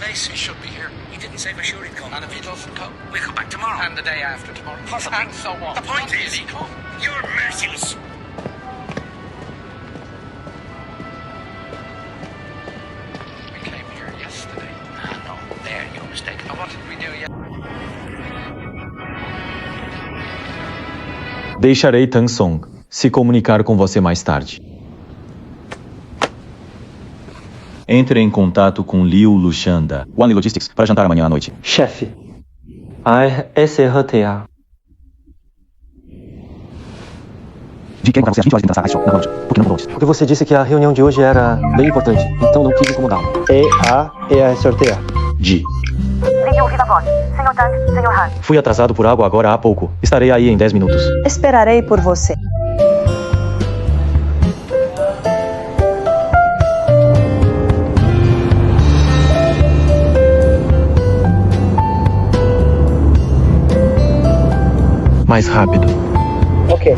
place. He should be here. He didn't say for sure he'd come. And if he doesn't come, We'll come back tomorrow. and the day after tomorrow, Possibly. and so on. The point Not is, till he come. you're merciless. We came here yesterday. Ah, no. There, you're mistaken. And what did we do yesterday? Deixarei Tang Song se comunicar com você mais tarde. Entre em contato com Liu Lushan da One Logistics para jantar amanhã à noite. Chefe, a SRTA. Vi que encontrar você às 20 horas e tentar na loja. Por que não mudou antes? Porque você disse que a reunião de hoje era bem importante, então não quis incomodá-lo. SRTA. Di. Ligue o viva voz. Senhor Tang, Senhor Han. Fui atrasado por água agora há pouco. Estarei aí em 10 minutos. Esperarei por você. Mais rápido. Ok.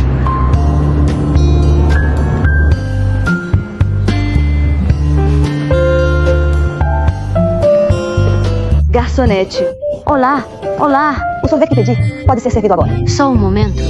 Garçonete. Olá, olá. O sorvete que pedi pode ser servido agora. Só um momento.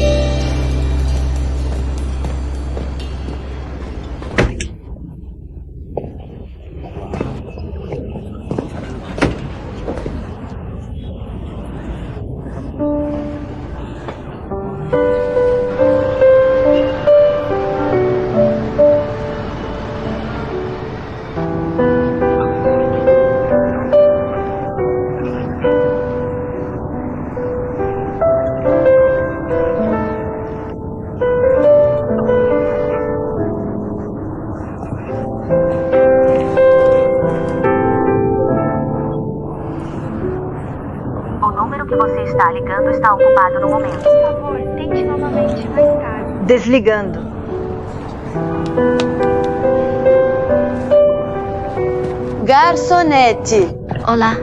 O número que você está ligando está ocupado no momento. Por favor, tente novamente mais tarde. Desligando. Garçonete. Olá,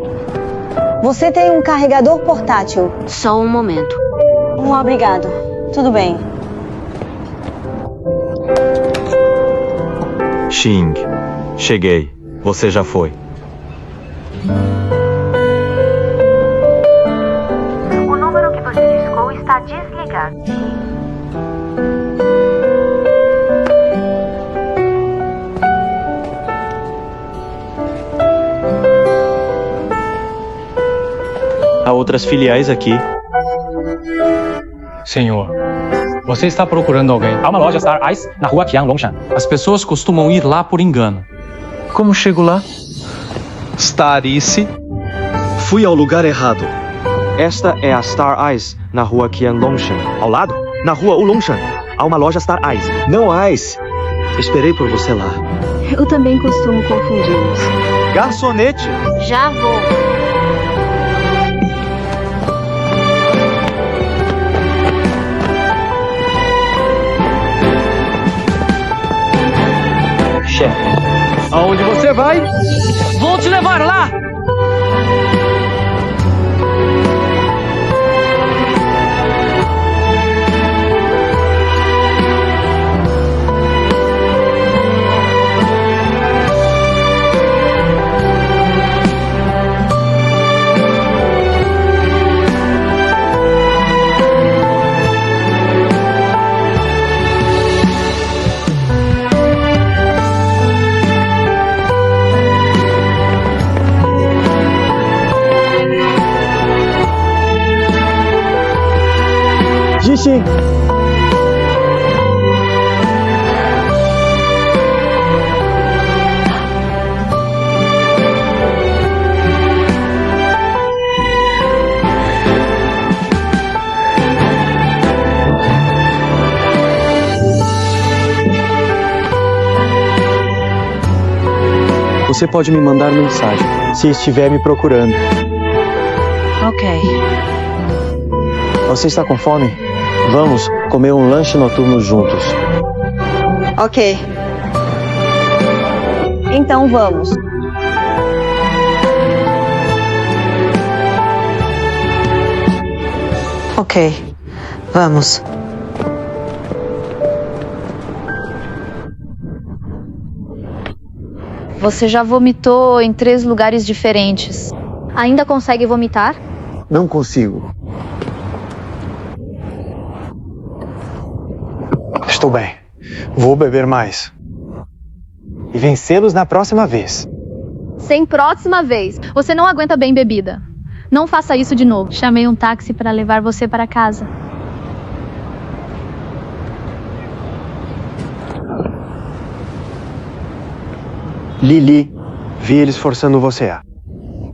Você tem um carregador portátil? só um momento. Obrigado. Tudo bem. Xing. Cheguei. Você já foi. O número que você discou está desligado. Há outras filiais aqui. Senhor, você está procurando alguém. Há uma loja Star Ice na rua Qiang Longshan. As pessoas costumam ir lá por engano. Como chego lá? Starice. Fui ao lugar errado. Esta é a Star Ice, na rua Qian Longshan. Ao lado, na rua Ulongshan, há uma loja Star Ice. Não Ice. Esperei por você lá. Eu também costumo confundi-los. Garçonete! Já vou. Chefe. Aonde você vai? Vou te levar lá! Jixing! Você pode me mandar mensagem se estiver me procurando. Ok. Você está com fome? Vamos comer um lanche noturno juntos. Ok. Então vamos. Ok. Vamos. Você já vomitou em 3 lugares diferentes. Ainda consegue vomitar? Não consigo. Estou bem. Vou beber mais. E vencê-los na próxima vez. Sem próxima vez. Você não aguenta bem bebida. Não faça isso de novo. Chamei um táxi para levar você para casa. Lili, vi eles forçando você a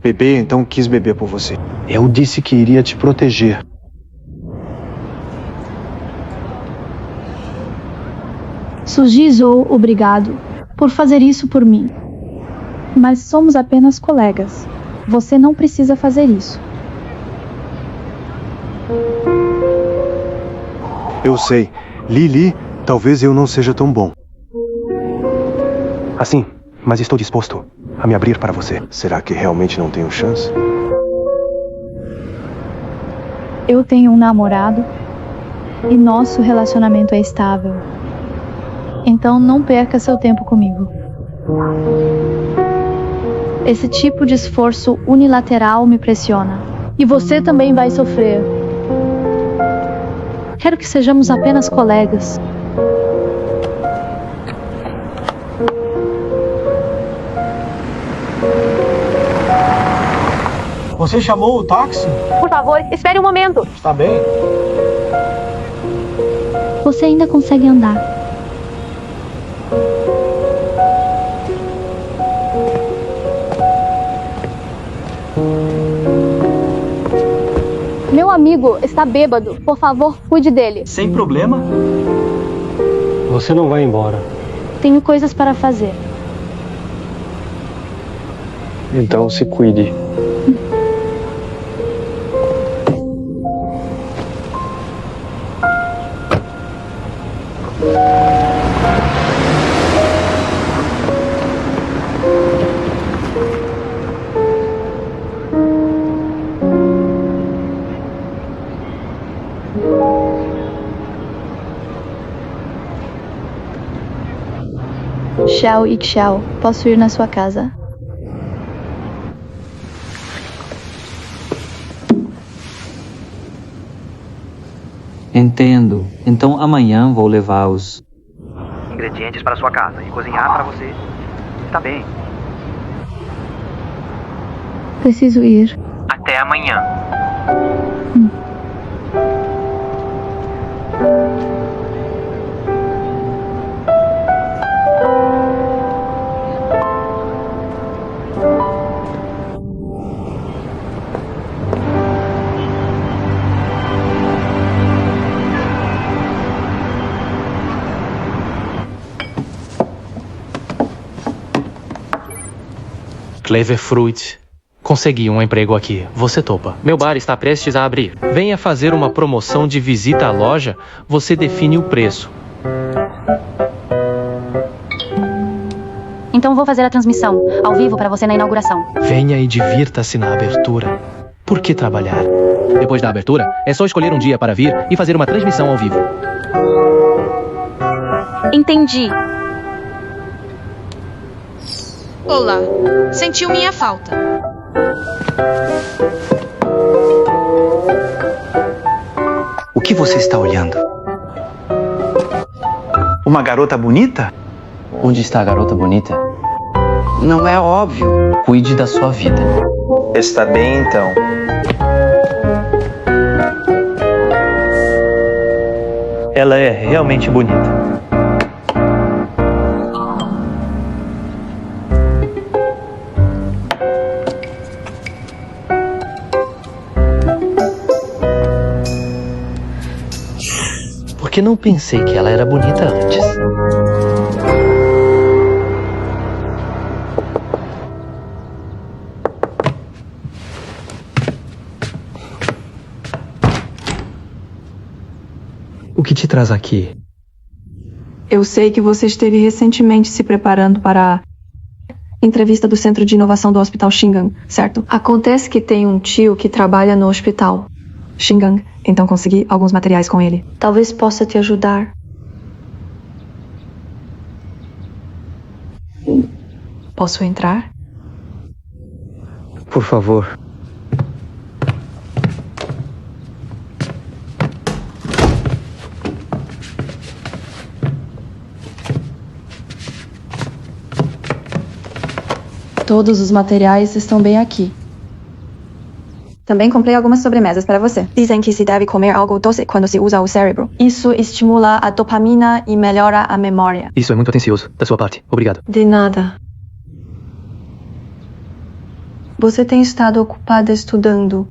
beber, então quis beber por você. Eu disse que iria te proteger. Sujizou, obrigado por fazer isso por mim. Mas somos apenas colegas. Você não precisa fazer isso. Eu sei. Lili, talvez eu não seja tão bom. Assim, mas estou disposto a me abrir para você. Será que realmente não tenho chance? Eu tenho um namorado e nosso relacionamento é estável. Então não perca seu tempo comigo. Esse tipo de esforço unilateral me pressiona. E você também vai sofrer. Quero que sejamos apenas colegas. Você chamou o táxi? Por favor, espere um momento. Está bem. Você ainda consegue andar. Meu amigo está bêbado. Por favor, cuide dele. Sem problema. Você não vai embora. Tenho coisas para fazer. Então se cuide. Xiao e Xiao, posso ir na sua casa? Entendo. Então amanhã vou levar os ingredientes para sua casa e cozinhar para você. Está bem. Preciso ir. Até amanhã. Clever Fruit. Consegui um emprego aqui. Você topa. Meu bar está prestes a abrir. Venha fazer uma promoção de visita à loja. Você define o preço. Então vou fazer a transmissão, ao vivo para você na inauguração. Venha e divirta-se na abertura. Por que trabalhar? Depois da abertura, é só escolher um dia para vir e fazer uma transmissão ao vivo. Entendi. Olá, sentiu minha falta. O que você está olhando? Uma garota bonita? Onde está a garota bonita? Não é óbvio. Cuide da sua vida. Está bem, então. Ela é realmente bonita. Porque não pensei que ela era bonita antes. O que te traz aqui? Eu sei que você esteve recentemente se preparando para a entrevista do Centro de Inovação do Hospital Shingang, certo? Acontece que tem um tio que trabalha no hospital Shingang, então consegui alguns materiais com ele. Talvez possa te ajudar. Posso entrar? Por favor. Todos os materiais estão bem aqui. Também comprei algumas sobremesas para você. Dizem que se deve comer algo doce quando se usa o cérebro. Isso estimula a dopamina e melhora a memória. Isso é muito atencioso da sua parte. Obrigado. De nada. Você tem estado ocupada estudando.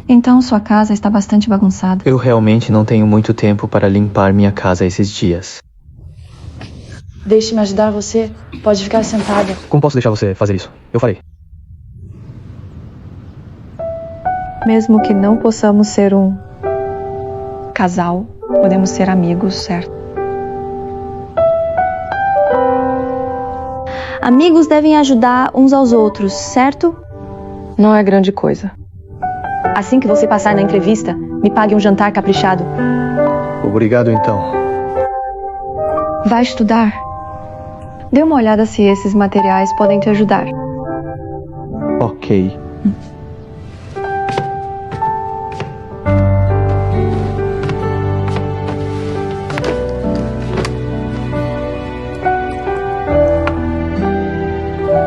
Então sua casa está bastante bagunçada. Eu realmente não tenho muito tempo para limpar minha casa esses dias. Deixe-me ajudar você. Pode ficar sentada. Como posso deixar você fazer isso? Eu farei. Mesmo que não possamos ser um casal, podemos ser amigos, certo? Amigos devem ajudar uns aos outros, certo? Não é grande coisa. Assim que você passar na entrevista, me pague um jantar caprichado. Obrigado, então. Vai estudar? Dê uma olhada se esses materiais podem te ajudar. Ok.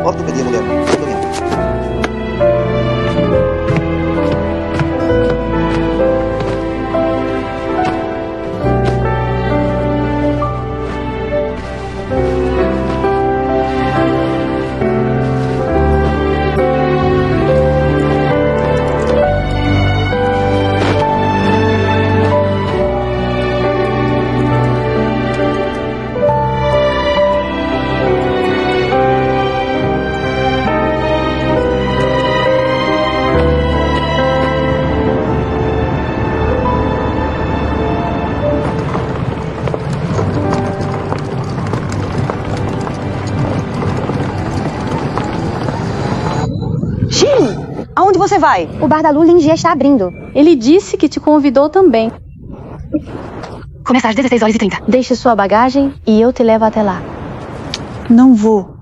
Ortopedia mulher. Aonde você vai? O bar da Lulin já está abrindo. Ele disse que te convidou também. Começa às 16h30. Deixe sua bagagem e eu te levo até lá. Não vou.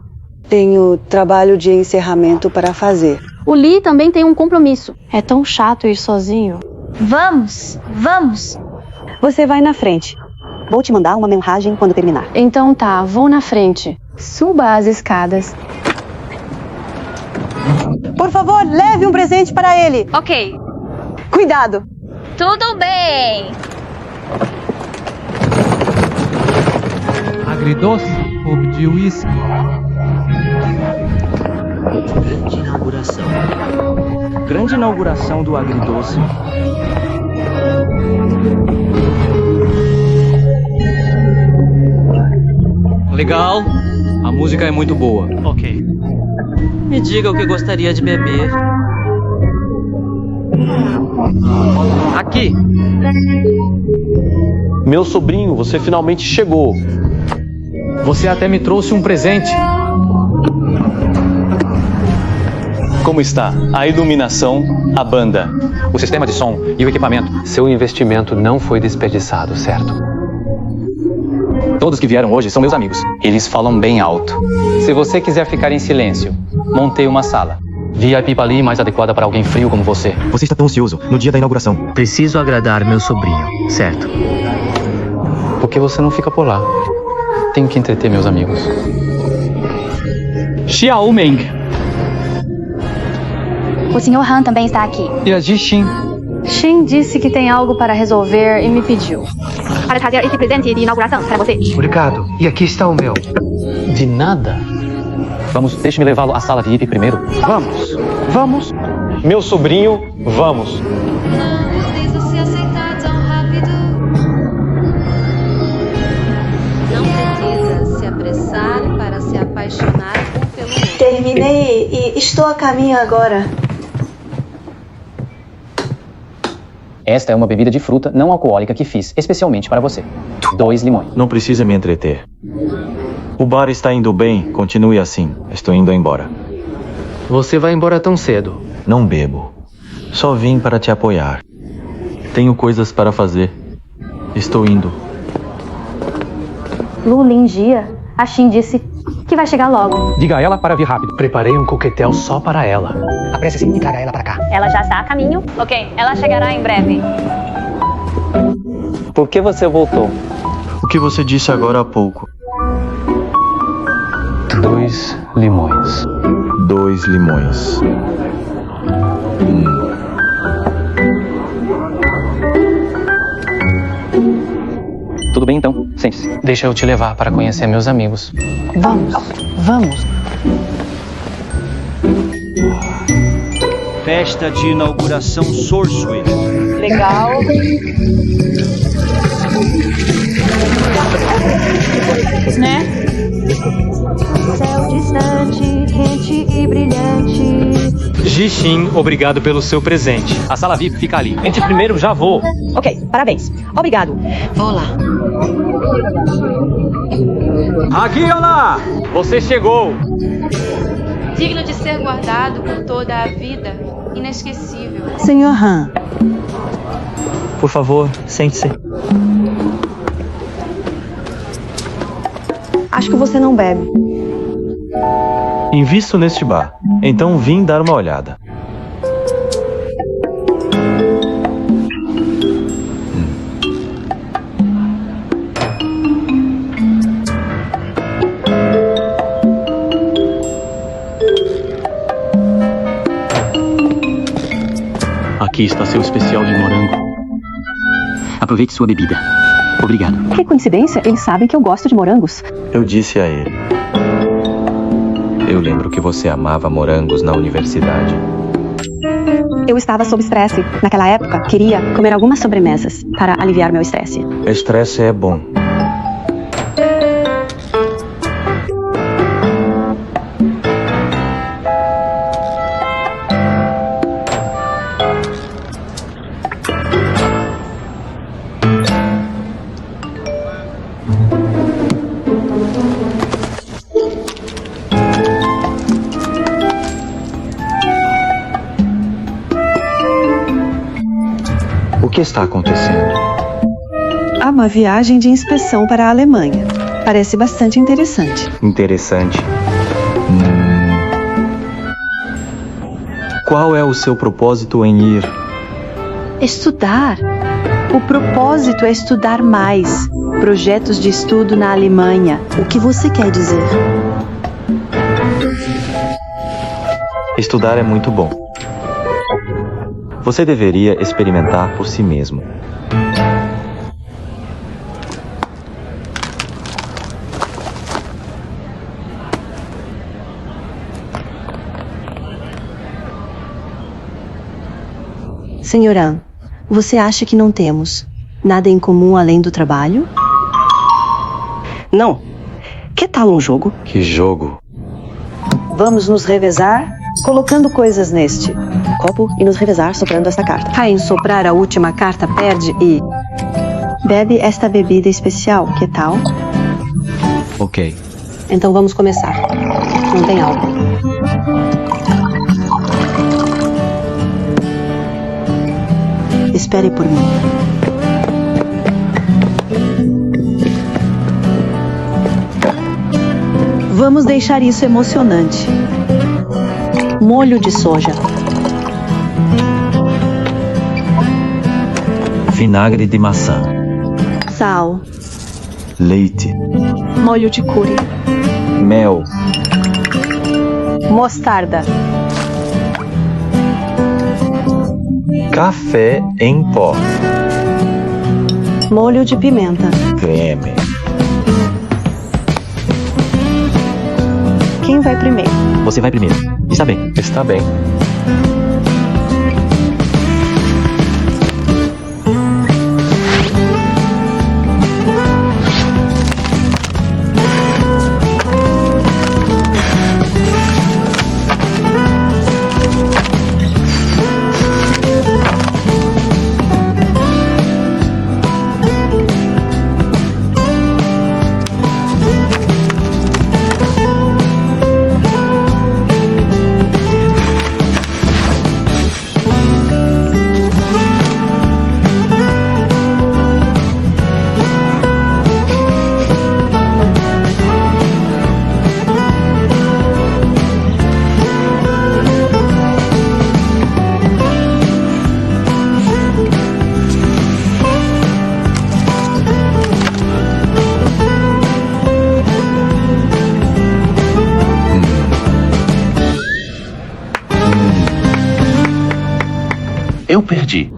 Tenho trabalho de encerramento para fazer. O Lee também tem um compromisso. É tão chato ir sozinho. Vamos, vamos. Você vai na frente. Vou te mandar uma mensagem quando terminar. Então tá, vou na frente. Suba as escadas. Por favor, leve um presente para ele. Ok. Cuidado. Tudo bem. Agridoce ou de uísque? Grande inauguração. Grande inauguração do Agridoce. Legal. A música é muito boa. Ok. Me diga o que gostaria de beber. Aqui. Meu sobrinho, você finalmente chegou. Você até me trouxe um presente. Como está? A iluminação, a banda. O sistema de som e o equipamento. Seu investimento não foi desperdiçado, certo? Todos que vieram hoje são meus amigos. Eles falam bem alto. Se você quiser ficar em silêncio, montei uma sala. VIP ali mais adequada para alguém frio como você. Você está tão ansioso no dia da inauguração. Preciso agradar meu sobrinho, certo? Por que você não fica por lá? Tenho que entreter meus amigos. Xiao Meng. O Sr. Han também está aqui. E a Ji Xin. Shin disse que tem algo para resolver e me pediu. Para trazer esse presente de inauguração para você. Obrigado. E aqui está o meu. De nada. Vamos, deixe-me levá-lo à sala VIP primeiro. Vamos, vamos. Meu sobrinho, vamos. Não precisa se aceitar tão rápido. Não precisa se apressar para se apaixonar um pelo outro. Terminei e estou a caminho agora. Esta é uma bebida de fruta não alcoólica que fiz especialmente para você. 2 limões. Não precisa me entreter. O bar está indo bem, continue assim. Estou indo embora. Você vai embora tão cedo? Não bebo. Só vim para te apoiar. Tenho coisas para fazer. Estou indo. Lulin Jia. A Shin disse que vai chegar logo. Diga a ela para vir rápido. Preparei um coquetel só para ela. Apresse-se e traga ela para cá. Ela já está a caminho. Ok, ela chegará em breve. Por que você voltou? O que você disse agora há pouco? 2 limões. 2 limões. Tudo bem então? Sente-se. Deixa eu te levar para conhecer meus amigos. Vamos. Festa de inauguração Sorcery. Legal. Né? Céu distante, quente e brilhante. Jixin, obrigado pelo seu presente. A sala VIP fica ali. Entre primeiro, já vou. Ok, parabéns. Obrigado. Vou lá. Aqui, olá! Você chegou. Digno de ser guardado por toda a vida, inesquecível. Senhor Han. Por favor, sente-se. Acho que você não bebe. Invisto neste bar, então vim dar uma olhada. Aqui está seu especial de morango. Aproveite sua bebida. Obrigado. Que coincidência, eles sabem que eu gosto de morangos. Eu disse a ele. Eu lembro que você amava morangos na universidade. Eu estava sob estresse. Naquela época, queria comer algumas sobremesas para aliviar meu estresse. Estresse é bom. O que está acontecendo? Há uma viagem de inspeção para a Alemanha. Parece bastante interessante. Interessante. Qual é o seu propósito em ir? Estudar. O propósito é estudar mais. Projetos de estudo na Alemanha. O que você quer dizer? Estudar é muito bom. Você deveria experimentar por si mesmo. Senhorã, você acha que não temos nada em comum além do trabalho? Não. Que tal um jogo? Que jogo? Vamos nos revezar colocando coisas neste copo e nos revezar soprando esta carta. Quem soprar a última carta perde e bebe esta bebida especial. Que tal? Ok. Então vamos começar. Não tem álcool. Espere por mim. Vamos deixar isso emocionante. Molho de soja. Vinagre de maçã. Sal. Leite. Molho de curry. Mel. Mostarda. Café em pó. Molho de pimenta. Creme. Quem vai primeiro? Você vai primeiro. Está bem. Está bem. Eu perdi.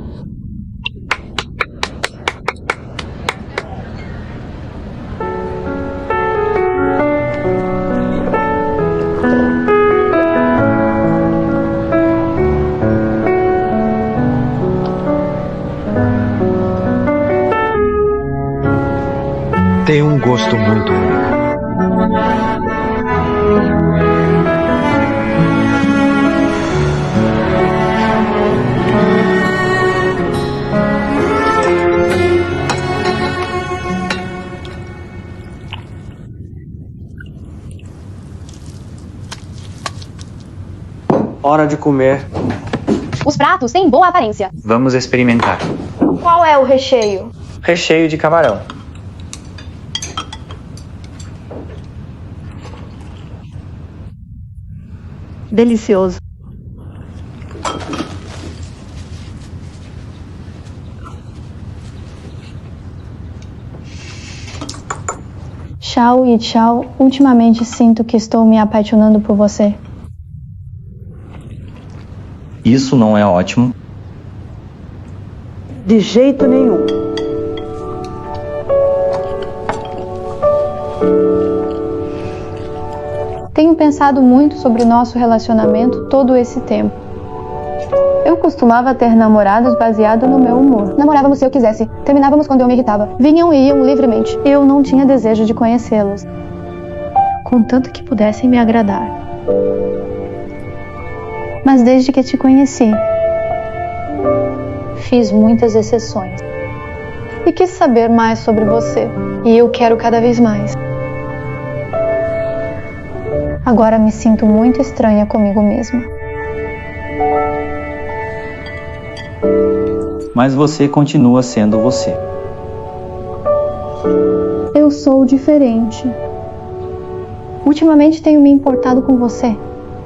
Tem um gosto muito único. Hora de comer. Os pratos têm boa aparência. Vamos experimentar. Qual é o recheio? Recheio de camarão. Delicioso. Xiao e Xiao, ultimamente sinto que estou me apaixonando por você. Isso não é ótimo? De jeito nenhum. Tenho pensado muito sobre o nosso relacionamento todo esse tempo. Eu costumava ter namorados baseado no meu humor. Namorávamos se eu quisesse, terminávamos quando eu me irritava. Vinham e iam livremente. Eu não tinha desejo de conhecê-los, contanto que pudessem me agradar. Mas desde que te conheci, fiz muitas exceções. E quis saber mais sobre você. E eu quero cada vez mais. Agora me sinto muito estranha comigo mesma. Mas você continua sendo você. Eu sou diferente. Ultimamente tenho me importado com você.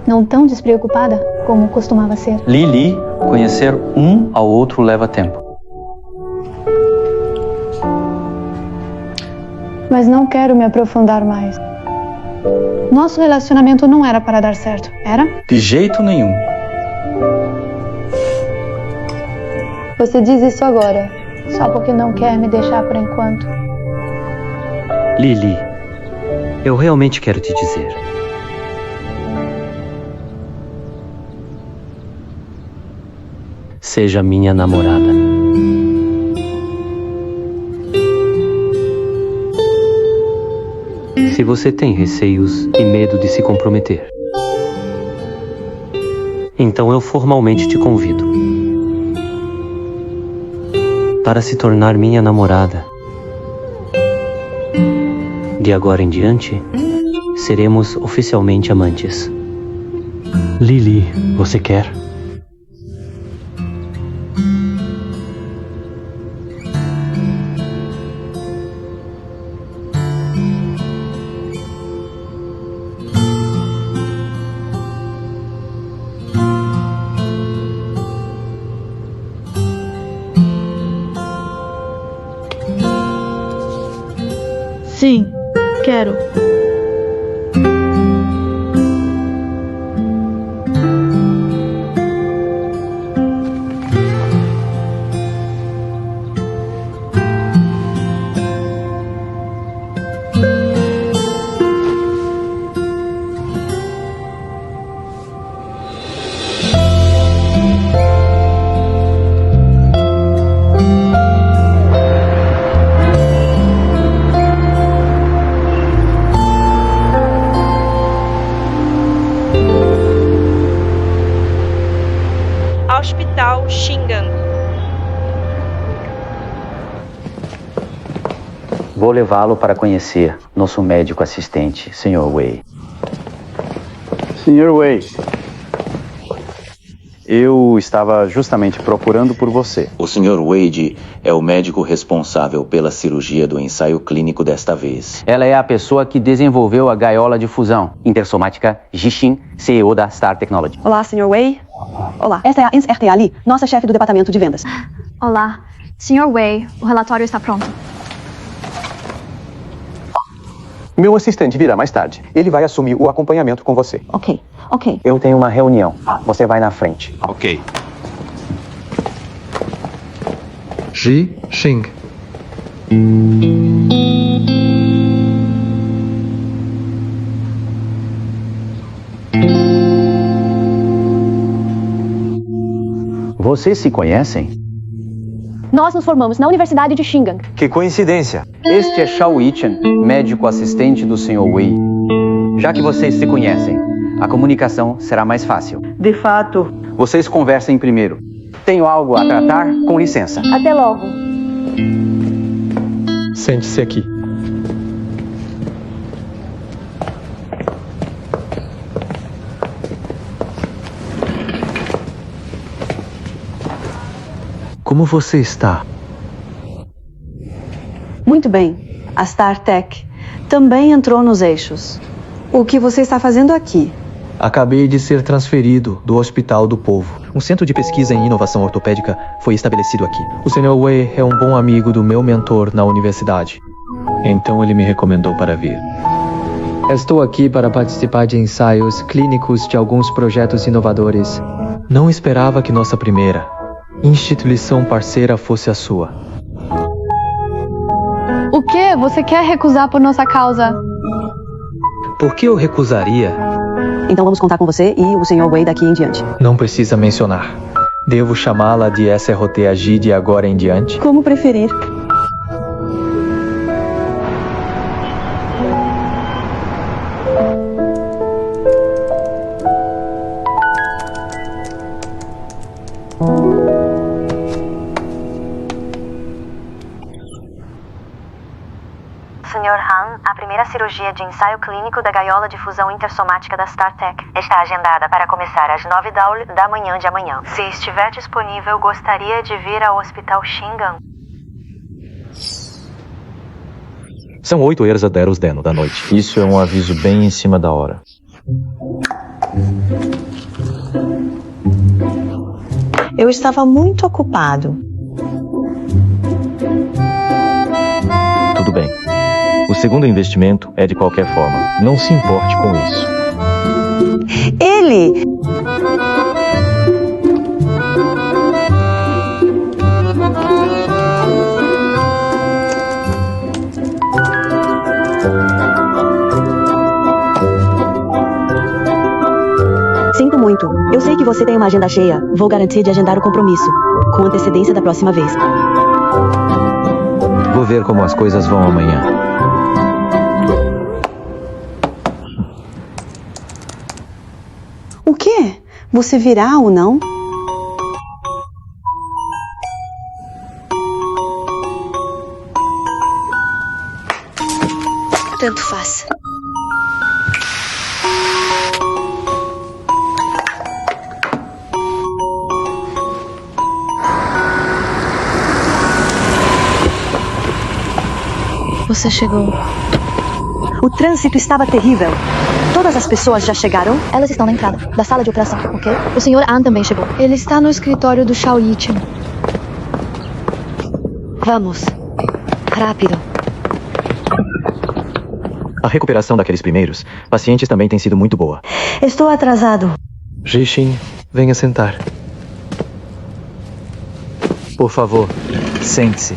Não tão despreocupada como costumava ser. Lili, conhecer um ao outro leva tempo. Mas não quero me aprofundar mais. Nosso relacionamento não era para dar certo, era? De jeito nenhum. Você diz isso agora, só porque não quer me deixar por enquanto. Lili, eu realmente quero te dizer. Seja minha namorada. Se você tem receios e medo de se comprometer, então eu formalmente te convido para se tornar minha namorada. De agora em diante, seremos oficialmente amantes. Lili, você quer? Sim, quero. Hospital Shingan. Vou levá-lo para conhecer nosso médico assistente, Sr. Wei. Sr. Wei, eu estava justamente procurando por você. O Sr. Wade é o médico responsável pela cirurgia do ensaio clínico desta vez. Ela é a pessoa que desenvolveu a gaiola de fusão intersomática Jixin, CEO da Star Technology. Olá, Sr. Wei. Olá, esta é a Ins RTA Lee, nossa chefe do departamento de vendas. Olá, Sr. Wei, o relatório está pronto. Meu assistente virá mais tarde. Ele vai assumir o acompanhamento com você. Ok. Eu tenho uma reunião. Você vai na frente. Ok. Ji Xing. Vocês se conhecem? Nós nos formamos na Universidade de Xingang. Que coincidência! Este é Shao Yichen, médico assistente do Sr. Wei. Já que vocês se conhecem, a comunicação será mais fácil. De fato. Vocês conversem primeiro. Tenho algo a tratar, com licença. Até logo. Sente-se aqui. Como você está? Muito bem. A StarTech também entrou nos eixos. O que você está fazendo aqui? Acabei de ser transferido do Hospital do Povo. Um centro de pesquisa em inovação ortopédica foi estabelecido aqui. O Sr. Wei é um bom amigo do meu mentor na universidade. Então ele me recomendou para vir. Estou aqui para participar de ensaios clínicos de alguns projetos inovadores. Não esperava que nossa primeira instituição parceira fosse a sua. O que? Você quer recusar por nossa causa? Por que eu recusaria? Então vamos contar com você e o Sr. Wei daqui em diante. Não precisa mencionar. Devo chamá-la de SROTAG de agora em diante? Como preferir. Sr. Han, a primeira cirurgia de ensaio clínico da gaiola de fusão intersomática da StarTech está agendada para começar às 9 da manhã de amanhã. Se estiver disponível, gostaria de vir ao Hospital Xingang. São 8h00 da noite. Isso é um aviso bem em cima da hora. Eu estava muito ocupado. Tudo bem. O segundo investimento é de qualquer forma. Não se importe com isso. Ele! Sinto muito. Eu sei que você tem uma agenda cheia. Vou garantir de agendar o compromisso com antecedência da próxima vez. Vou ver como as coisas vão amanhã. O quê? Você virá ou não? Tanto faz. Você chegou. O trânsito estava terrível. Todas as pessoas já chegaram? Elas estão na entrada da sala de operação, ok? O Sr. An também chegou. Ele está no escritório do Shao Yichen. Vamos. Rápido. A recuperação daqueles primeiros pacientes também tem sido muito boa. Estou atrasado. Jixin, venha sentar. Por favor, sente-se.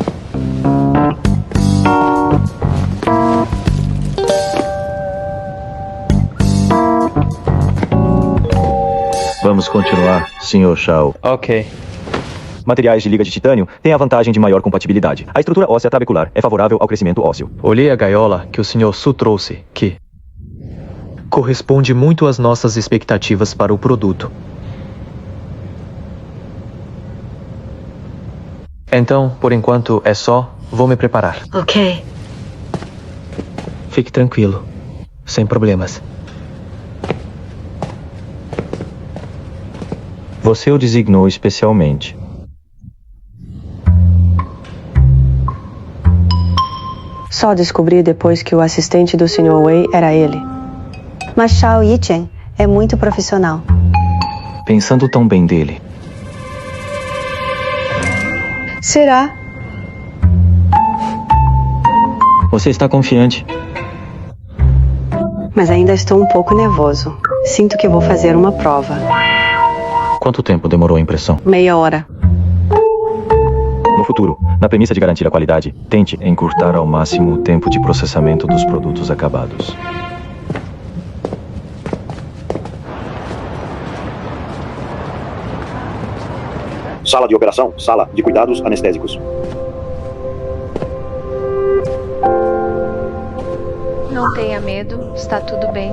Vamos continuar, Sr. Shao. Ok. Materiais de liga de titânio têm a vantagem de maior compatibilidade. A estrutura óssea trabecular é favorável ao crescimento ósseo. Olhei a gaiola que o Sr. Su trouxe, que corresponde muito às nossas expectativas para o produto. Então, por enquanto é só, vou me preparar. Ok. Fique tranquilo, sem problemas. Você o designou especialmente. Só descobri depois que o assistente do Sr. Wei era ele. Mas Shao Yichen é muito profissional. Pensando tão bem dele. Será? Você está confiante? Mas ainda estou um pouco nervoso. Sinto que vou fazer uma prova. Quanto tempo demorou a impressão? Meia hora. No futuro, na premissa de garantir a qualidade, tente encurtar ao máximo o tempo de processamento dos produtos acabados. Sala de operação, sala de cuidados anestésicos. Não tenha medo, está tudo bem.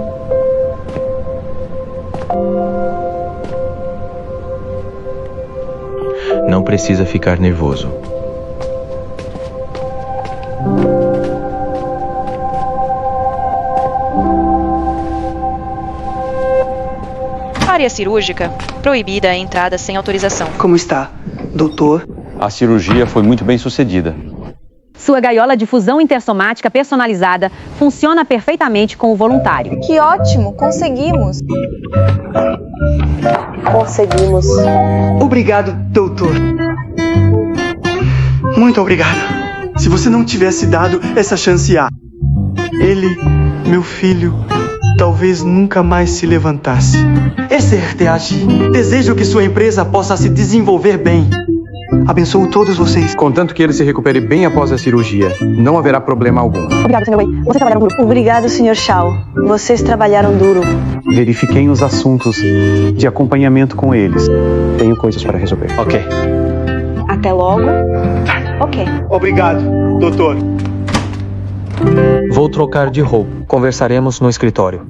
Não precisa ficar nervoso. Área cirúrgica. Proibida a entrada sem autorização. Como está, doutor? A cirurgia foi muito bem sucedida. Sua gaiola de fusão intersomática personalizada funciona perfeitamente com o voluntário. Que ótimo! Conseguimos! Conseguimos. Obrigado, doutor. Muito obrigado. Se você não tivesse dado essa chance a ele, meu filho, talvez nunca mais se levantasse. SRTH, desejo que sua empresa possa se desenvolver bem. Abençoo todos vocês. Contanto que ele se recupere bem após a cirurgia, não haverá problema algum. Obrigado, Sr. Wei. Você trabalharam duro. Obrigado, Sr. Shao. Vocês trabalharam duro. Verifiquei os assuntos de acompanhamento com eles. Tenho coisas para resolver. Ok. Até logo. Ok. Obrigado, doutor. Vou trocar de roupa. Conversaremos no escritório.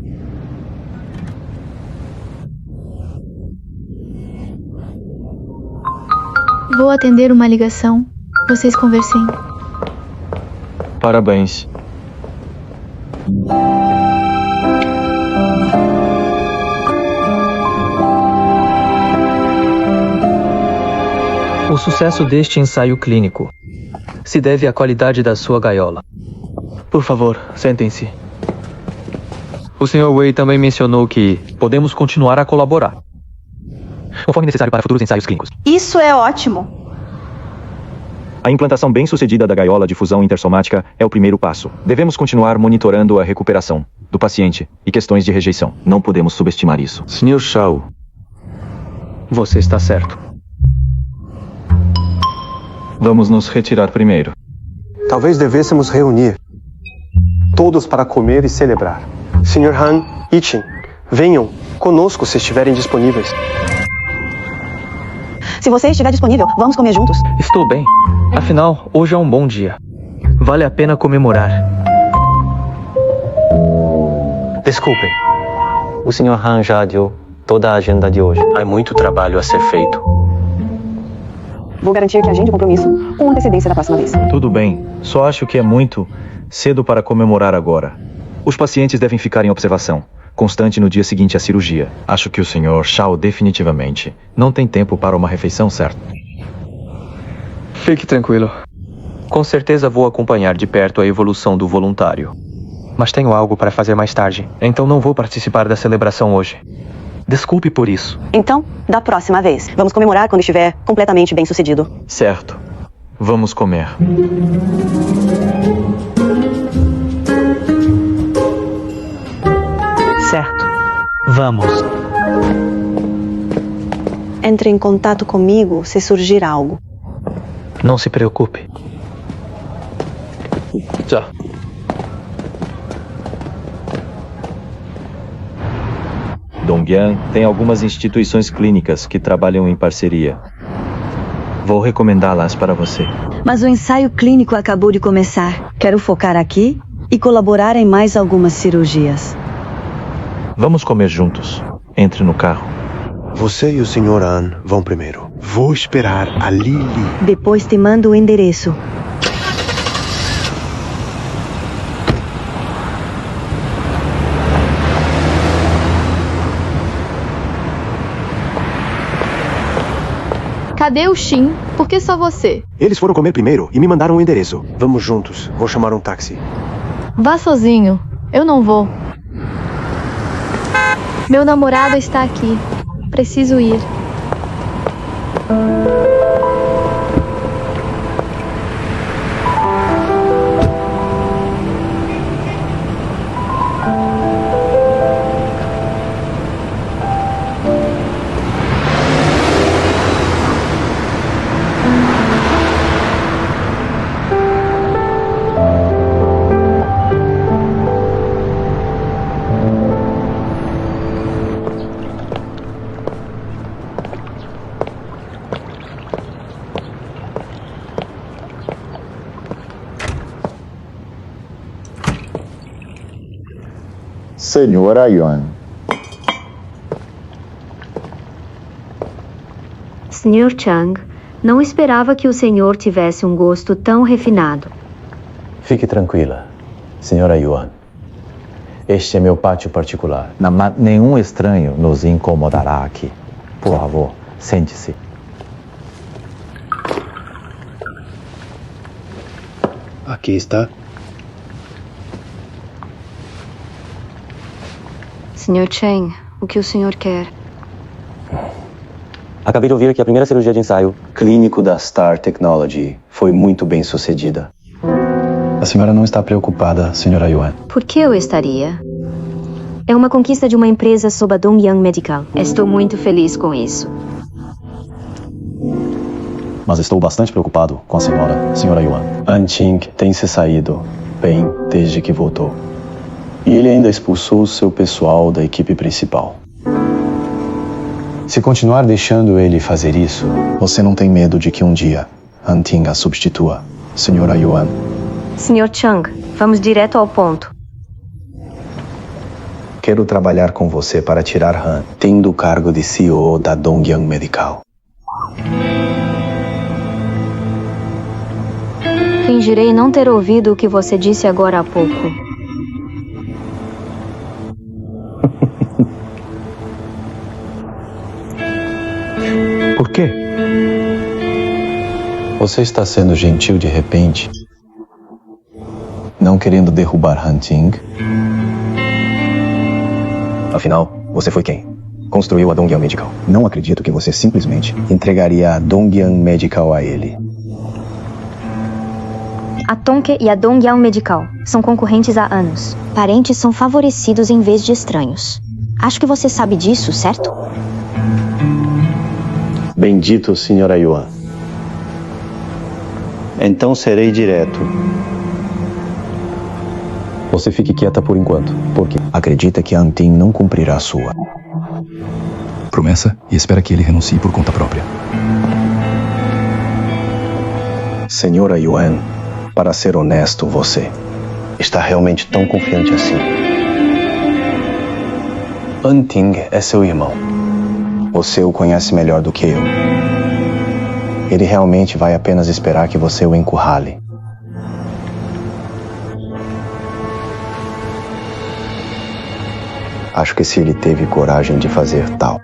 Vou atender uma ligação. Vocês conversem. Parabéns. O sucesso deste ensaio clínico se deve à qualidade da sua gaiola. Por favor, sentem-se. O Sr. Wei também mencionou que podemos continuar a colaborar, conforme necessário para futuros ensaios clínicos. Isso é ótimo. A implantação bem-sucedida da gaiola de fusão intersomática é o primeiro passo. Devemos continuar monitorando a recuperação do paciente e questões de rejeição. Não podemos subestimar isso. Sr. Shao, você está certo. Vamos nos retirar primeiro. talvez devêssemos reunir todos para comer e celebrar. Sr. Han, Ichin, venham conosco se estiverem disponíveis. Se você estiver disponível, vamos comer juntos. Estou bem. Afinal, hoje é um bom dia. Vale a pena comemorar. Desculpe. O Sr. Han já adiou toda a agenda de hoje. Há muito trabalho a ser feito. Vou garantir que agende o compromisso com antecedência da próxima vez. Tudo bem. Só acho que é muito cedo para comemorar agora. Os pacientes devem ficar em observação constante no dia seguinte à cirurgia. Acho que o Sr. Shao definitivamente não tem tempo para uma refeição, certo? Fique tranquilo. Com certeza vou acompanhar de perto a evolução do voluntário. Mas tenho algo para fazer mais tarde, então não vou participar da celebração hoje. Desculpe por isso. Então, da próxima vez. Vamos comemorar quando estiver completamente bem-sucedido. Certo. Vamos comer. Certo. Vamos. Entre em contato comigo se surgir algo. Não se preocupe. Já. Dongyan tem algumas instituições clínicas que trabalham em parceria. Vou recomendá-las para você. Mas o ensaio clínico acabou de começar. Quero focar aqui e colaborar em mais algumas cirurgias. Vamos comer juntos. Entre no carro. Você e o Sr. Han vão primeiro. Vou esperar a Lily. Depois te mando o endereço. Cadê o Shin? Por que só você? Eles foram comer primeiro e me mandaram o endereço. Vamos juntos. Vou chamar um táxi. Vá sozinho. Eu não vou. Meu namorado está aqui. Preciso ir. Senhora Yuan. Sr. Chang, não esperava que o senhor tivesse um gosto tão refinado. Fique tranquila, senhora Yuan. Este é meu pátio particular. Nenhum estranho nos incomodará aqui. Por favor, sente-se. Aqui está. Sr. Chang, o que o senhor quer? Acabei de ouvir que a primeira cirurgia de ensaio clínico da Star Technology foi muito bem sucedida. A senhora não está preocupada, senhora Yuan. Por que eu estaria? É uma conquista de uma empresa sob a Dongyang Medical. Estou muito feliz com isso. Mas estou bastante preocupado com a senhora Yuan. Anting tem se saído bem desde que voltou. E ele ainda expulsou seu pessoal da equipe principal. Se continuar deixando ele fazer isso, você não tem medo de que um dia Anting a substitua, senhora Yuan? Sr. Chang, vamos direto ao ponto. Quero trabalhar com você para tirar Han, tendo o cargo de CEO da Dongyang Medical. Fingirei não ter ouvido o que você disse agora há pouco. Por quê? Você está sendo gentil de repente? Não querendo derrubar Anting? Afinal, você foi quem? Construiu a Dongyang Medical. Não acredito que você simplesmente entregaria a Dongyang Medical a ele. A Tonke e a Dongyang Medical são concorrentes há anos. Parentes são favorecidos em vez de estranhos. Acho que você sabe disso, certo? Bendito, senhora Yuan. Então serei direto. Você fique quieta por enquanto, porque acredita que Anting não cumprirá a sua promessa e espera que ele renuncie por conta própria. Senhora Yuan, para ser honesto, você está realmente tão confiante assim? Anting é seu irmão. Você o conhece melhor do que eu. Ele realmente vai apenas esperar que você o encurrale. Acho que se ele teve coragem de fazer tal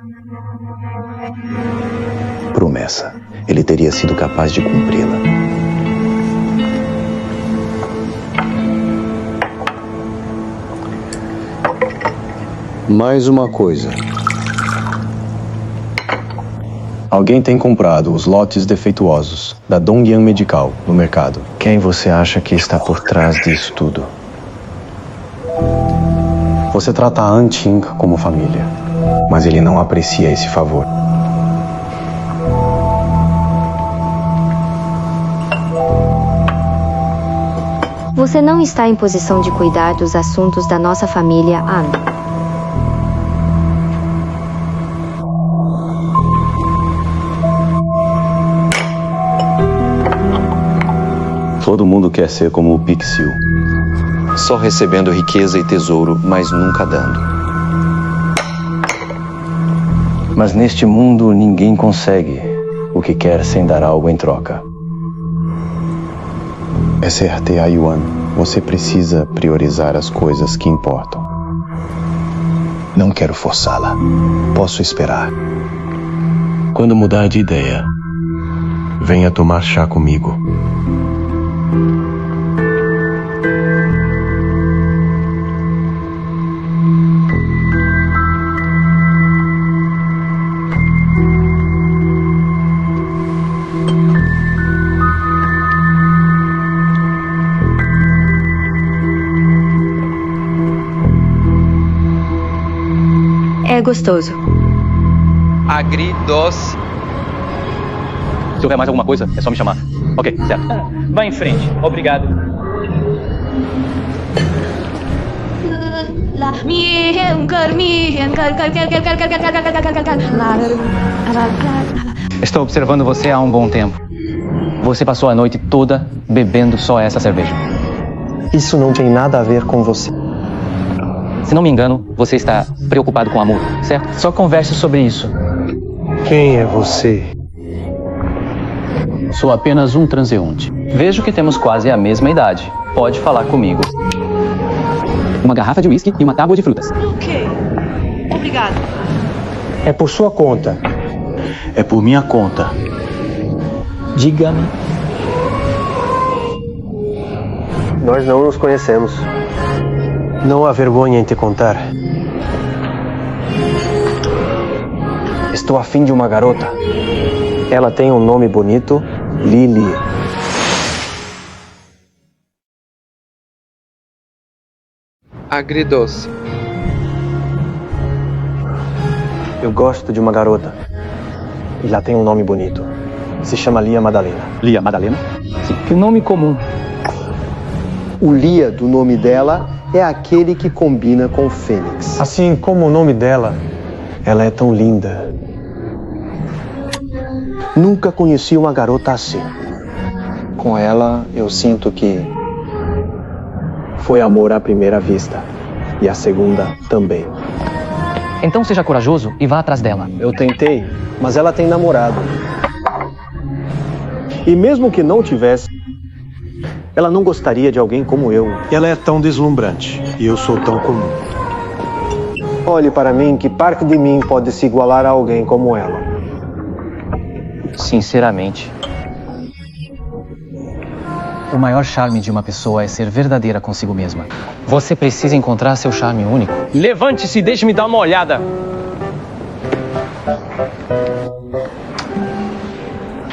promessa, ele teria sido capaz de cumpri-la. Mais uma coisa. Alguém tem comprado os lotes defeituosos da Dongyang Medical no mercado. Quem você acha que está por trás disso tudo? Você trata a Anting como família, mas ele não aprecia esse favor. Você não está em posição de cuidar dos assuntos da nossa família, An. Todo mundo quer ser como o Pixiu. Só recebendo riqueza e tesouro, mas nunca dando. Mas neste mundo ninguém consegue o que quer sem dar algo em troca. É certo, Yuan. Você precisa priorizar as coisas que importam. Não quero forçá-la. Posso esperar. Quando mudar de ideia, venha tomar chá comigo. É gostoso. Agridoce. Se houver mais alguma coisa, é só me chamar. Ok, certo. Vá em frente. Obrigado. Estou observando você há um bom tempo. Você passou a noite toda bebendo só essa cerveja. Isso não tem nada a ver com você. Se não me engano, você está preocupado com amor, certo? Só converse sobre isso. Quem é você? Sou apenas um transeunte. Vejo que temos quase a mesma idade. Pode falar comigo. Uma garrafa de uísque e uma tábua de frutas. Ok. Obrigado. É por sua conta. É por minha conta. Diga-me. Nós não nos conhecemos. Não há vergonha em te contar. Estou afim de uma garota. Ela tem um nome bonito, Lily. Agridoce. Eu gosto de uma garota. E ela tem um nome bonito. Se chama Lia Madalena. Lia Madalena? Sim. Que nome comum. O Lia do nome dela é aquele que combina com o Fênix. Assim como o nome dela, ela é tão linda. Nunca conheci uma garota assim. Com ela, eu sinto que foi amor à primeira vista. E a segunda também. Então seja corajoso e vá atrás dela. Eu tentei, mas ela tem namorado. E mesmo que não tivesse, ela não gostaria de alguém como eu. Ela é tão deslumbrante e eu sou tão comum. Olhe para mim, que parte de mim pode se igualar a alguém como ela? Sinceramente, o maior charme de uma pessoa é ser verdadeira consigo mesma. Você precisa encontrar seu charme único. Levante-se e deixe-me dar uma olhada.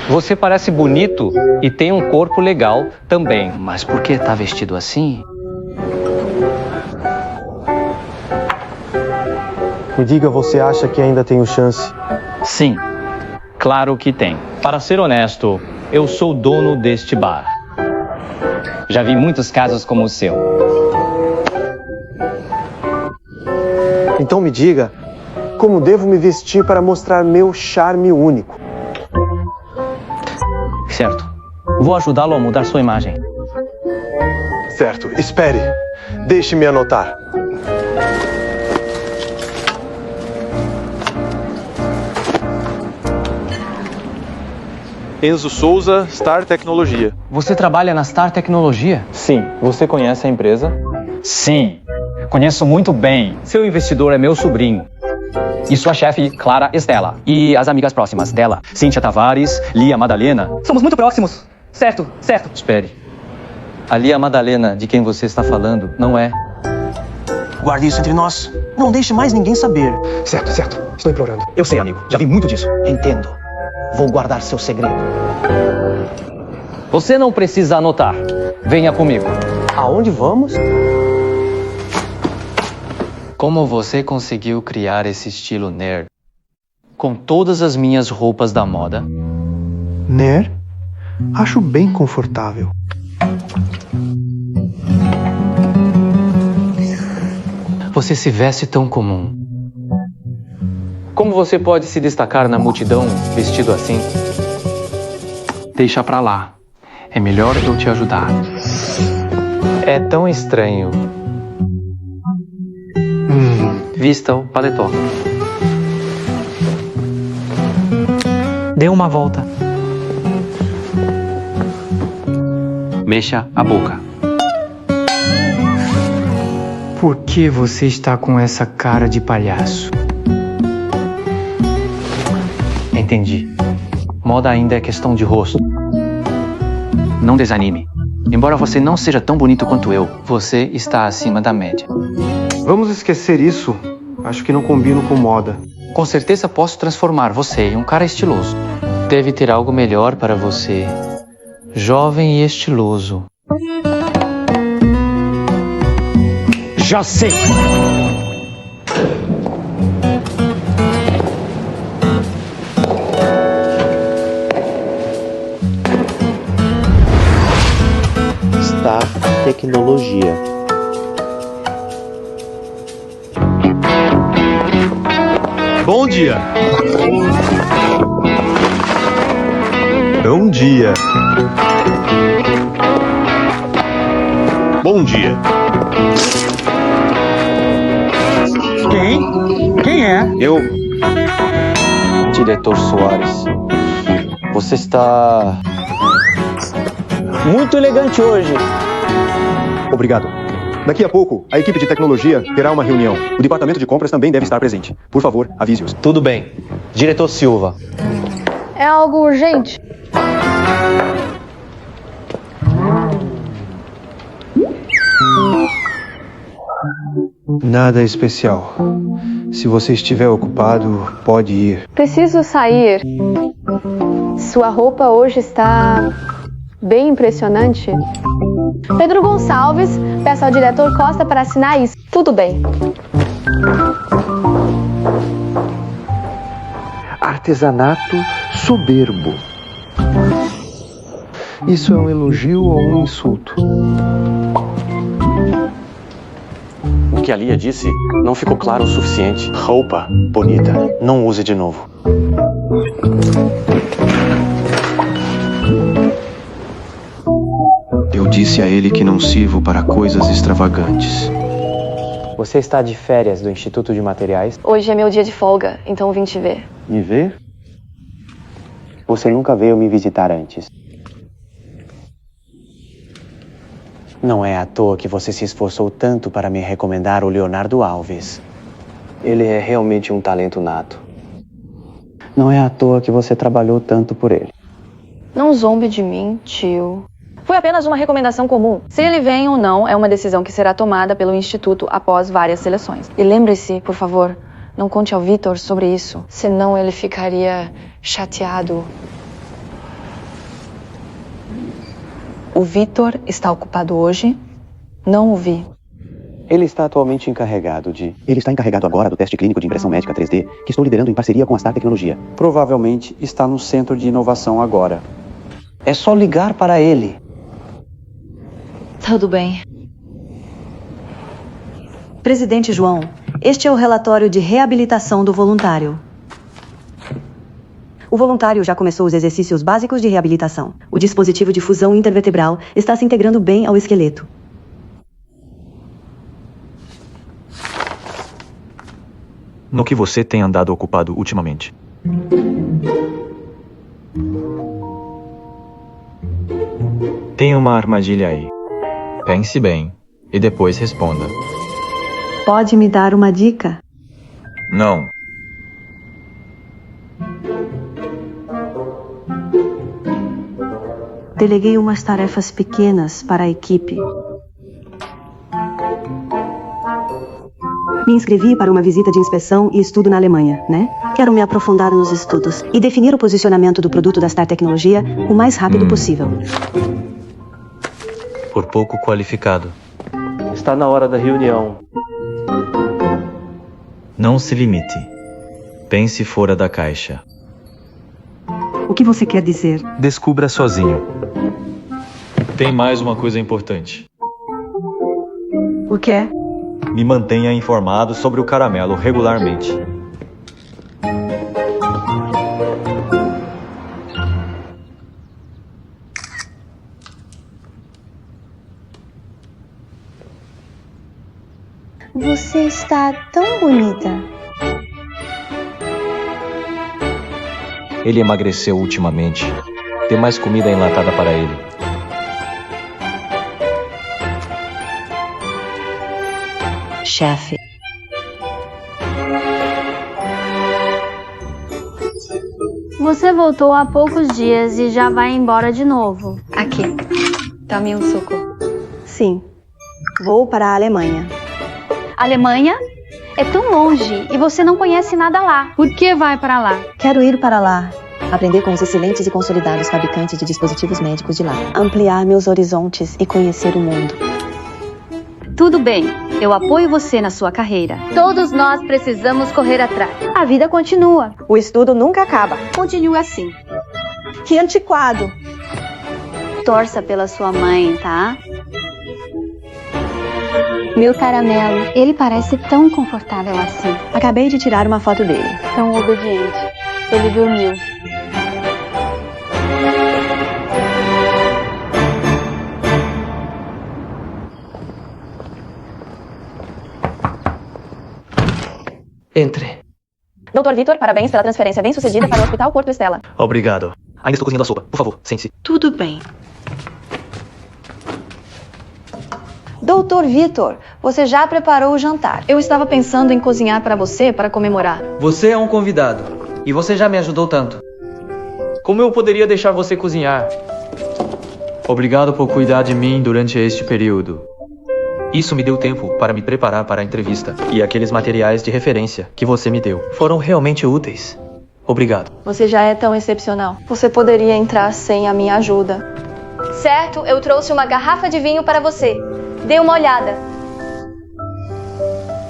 Você parece bonito e tem um corpo legal também. Mas por que tá vestido assim? Me diga, você acha que ainda tenho chance? Sim, claro que tem. Para ser honesto, eu sou dono deste bar. Já vi muitos casos como o seu. Então me diga, como devo me vestir para mostrar meu charme único? Certo. Vou ajudá-lo a mudar sua imagem. Certo. Espere. Deixe-me anotar. Enzo Souza, Star Tecnologia. Você trabalha na Star Tecnologia? Sim. Você conhece a empresa? Sim. Conheço muito bem. Seu investidor é meu sobrinho. E sua chefe, Clara Estela. E as amigas próximas dela, Cíntia Tavares, Lia Madalena. Somos muito próximos. Certo, certo. Espere. A Lia Madalena, de quem você está falando, não é... Guarde isso entre nós. Não deixe mais ninguém saber. Certo, certo. Estou implorando. Eu sei, amigo. Já vi muito disso. Entendo. Vou guardar seu segredo. Você não precisa anotar. Venha comigo. Aonde vamos? Como você conseguiu criar esse estilo nerd? Com todas as minhas roupas da moda? Nerd? Acho bem confortável. Você se veste tão comum. Como você pode se destacar na multidão vestido assim? Deixa pra lá. É melhor eu te ajudar. É tão estranho. Vista o paletó. Dê uma volta. Mexa a boca. Por que você está com essa cara de palhaço? Entendi. Moda ainda é questão de rosto. Não desanime. Embora você não seja tão bonito quanto eu, você está acima da média. Vamos esquecer isso. Acho que não combino com moda. Com certeza posso transformar você em um cara estiloso. Deve ter algo melhor para você. Jovem e estiloso. Já sei! Star Tecnologia. Bom dia. Bom dia. Bom dia. Quem? Quem é? Eu. Diretor Soares. Você está muito elegante hoje. Obrigado. Daqui a pouco, a equipe de tecnologia terá uma reunião. O departamento de compras também deve estar presente. Por favor, avise-os. Tudo bem. Diretor Silva. É algo urgente? Nada especial. Se você estiver ocupado, pode ir. Preciso sair. Sua roupa hoje está bem impressionante. Pedro Gonçalves, peço ao diretor Costa para assinar isso. Tudo bem. Artesanato soberbo. Isso é um elogio ou um insulto? O que a Lia disse não ficou claro o suficiente. Roupa bonita. Não use de novo. Eu disse a ele que não sirvo para coisas extravagantes. Você está de férias do Instituto de Materiais? Hoje é meu dia de folga, então vim te ver. Me ver? Você nunca veio me visitar antes. Não é à toa que você se esforçou tanto para me recomendar o Leonardo Alves. Ele é realmente um talento nato. Não é à toa que você trabalhou tanto por ele. Não zombe de mim, tio. Foi apenas uma recomendação comum. Se ele vem ou não, é uma decisão que será tomada pelo Instituto após várias seleções. E lembre-se, por favor, não conte ao Vitor sobre isso, senão ele ficaria chateado. O Vitor está ocupado hoje? Não o vi. Ele está atualmente encarregado de... Ele está encarregado agora do teste clínico de impressão médica 3D, que estou liderando em parceria com a Star Tecnologia. Provavelmente está no centro de inovação agora. É só ligar para ele. Tudo bem. Presidente João, este é o relatório de reabilitação do voluntário. O voluntário já começou os exercícios básicos de reabilitação. O dispositivo de fusão intervertebral está se integrando bem ao esqueleto. No que você tem andado ocupado ultimamente? Tem uma armadilha aí. Pense bem e depois responda. Pode me dar uma dica? Não. Deleguei umas tarefas pequenas para a equipe. Me inscrevi para uma visita de inspeção e estudo na Alemanha, né? Quero me aprofundar nos estudos e definir o posicionamento do produto da Star Tecnologia o mais rápido possível. Por pouco qualificado. Está na hora da reunião. Não se limite. Pense fora da caixa. O que você quer dizer? Descubra sozinho. Tem mais uma coisa importante. O quê? Me mantenha informado sobre o caramelo regularmente. Você está tão bonita. Ele emagreceu ultimamente. Dê mais comida enlatada para ele. Chefe. Você voltou há poucos dias e já vai embora de novo. Aqui. Dá-me um suco. Sim. Vou para a Alemanha. Alemanha? É tão longe e você não conhece nada lá. Por que vai para lá? Quero ir para lá. Aprender com os excelentes e consolidados fabricantes de dispositivos médicos de lá. Ampliar meus horizontes e conhecer o mundo. Tudo bem, eu apoio você na sua carreira. Todos nós precisamos correr atrás. A vida continua. O estudo nunca acaba. Continue assim. Que antiquado. Torça pela sua mãe, tá? Meu caramelo, ele parece tão confortável assim. Acabei de tirar uma foto dele. Tão obediente. Ele dormiu. Entre. Dr. Vitor, parabéns pela transferência bem-sucedida para o Hospital Porto Estela. Obrigado. Ainda estou cozinhando a sopa. Por favor, sente-se. Tudo bem. Doutor Vitor, você já preparou o jantar. Eu estava pensando em cozinhar para você para comemorar. Você é um convidado. E você já me ajudou tanto. Como eu poderia deixar você cozinhar? Obrigado por cuidar de mim durante este período. Isso me deu tempo para me preparar para a entrevista. E aqueles materiais de referência que você me deu foram realmente úteis. Obrigado. Você já é tão excepcional. Você poderia entrar sem a minha ajuda. Certo, eu trouxe uma garrafa de vinho para você. Dê uma olhada.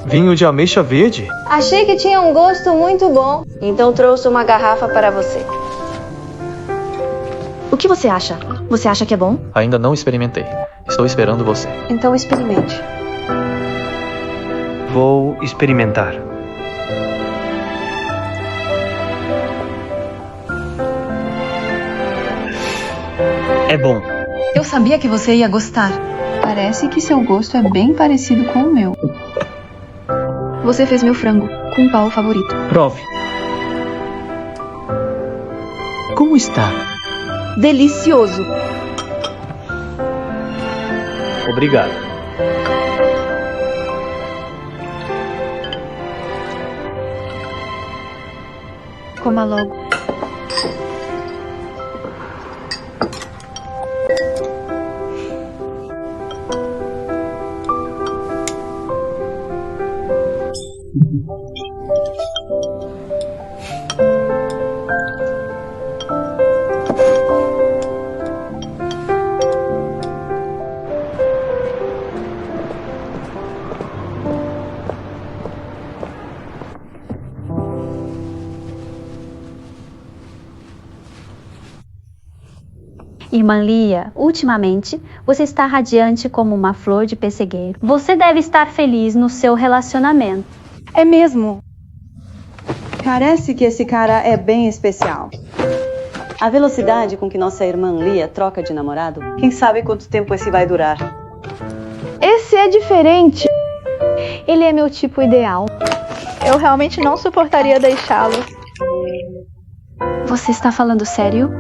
Vinho de ameixa verde? Achei que tinha um gosto muito bom, então trouxe uma garrafa para você. O que você acha? Você acha que é bom? Ainda não experimentei. Estou esperando você. Então experimente. Vou experimentar. É bom. Eu sabia que você ia gostar. Parece que seu gosto é bem parecido com o meu. Você fez meu frango com pau favorito. Prove. Como está? Delicioso. Obrigado. Coma logo. Irmã Lia, ultimamente, você está radiante como uma flor de pessegueiro. Você deve estar feliz no seu relacionamento. É mesmo? Parece que esse cara é bem especial. A velocidade com que nossa irmã Lia troca de namorado, quem sabe quanto tempo esse vai durar. Esse é diferente. Ele é meu tipo ideal. Eu realmente não suportaria deixá-lo. Você está falando sério?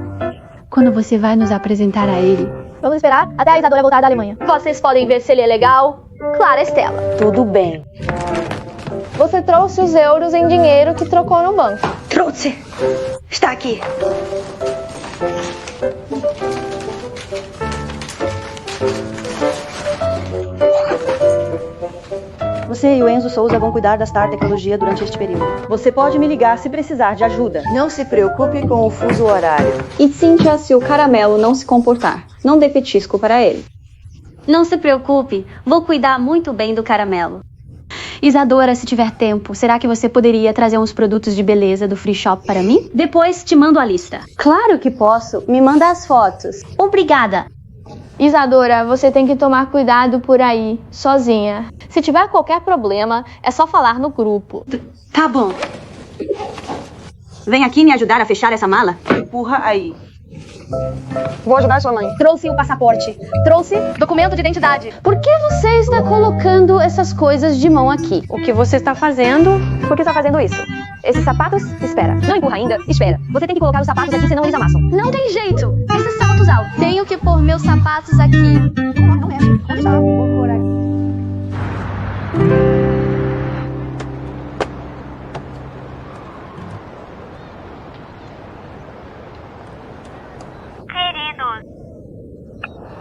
Quando você vai nos apresentar a ele? Vamos esperar até a Isadora voltar da Alemanha. Vocês podem ver se ele é legal. Clara Estela. Tudo bem. Você trouxe os euros em dinheiro que trocou no banco. Trouxe. Está aqui. Você e o Enzo Souza vão cuidar da Star Tecnologia durante este período. Você pode me ligar se precisar de ajuda. Não se preocupe com o fuso horário. E Cíntia, se o caramelo não se comportar, não dê petisco para ele. Não se preocupe, vou cuidar muito bem do caramelo. Isadora, se tiver tempo, será que você poderia trazer uns produtos de beleza do Free Shop para mim? Depois te mando a lista. Claro que posso. Me manda as fotos. Obrigada. Isadora, você tem que tomar cuidado por aí, sozinha. Se tiver qualquer problema, é só falar no grupo. Tá bom. Vem aqui me ajudar a fechar essa mala? Empurra aí. Vou ajudar sua mãe. Trouxe o passaporte. Trouxe documento de identidade. Por que você está colocando essas coisas de mão aqui? O que você está fazendo? Por que está fazendo isso? Esses sapatos? Espera. Não empurra ainda. Espera. Você tem que colocar os sapatos aqui, senão eles amassam. Não tem jeito. Esses saltos altos. Tenho que pôr meus sapatos aqui. Não é. Onde está? Vou pôr aqui.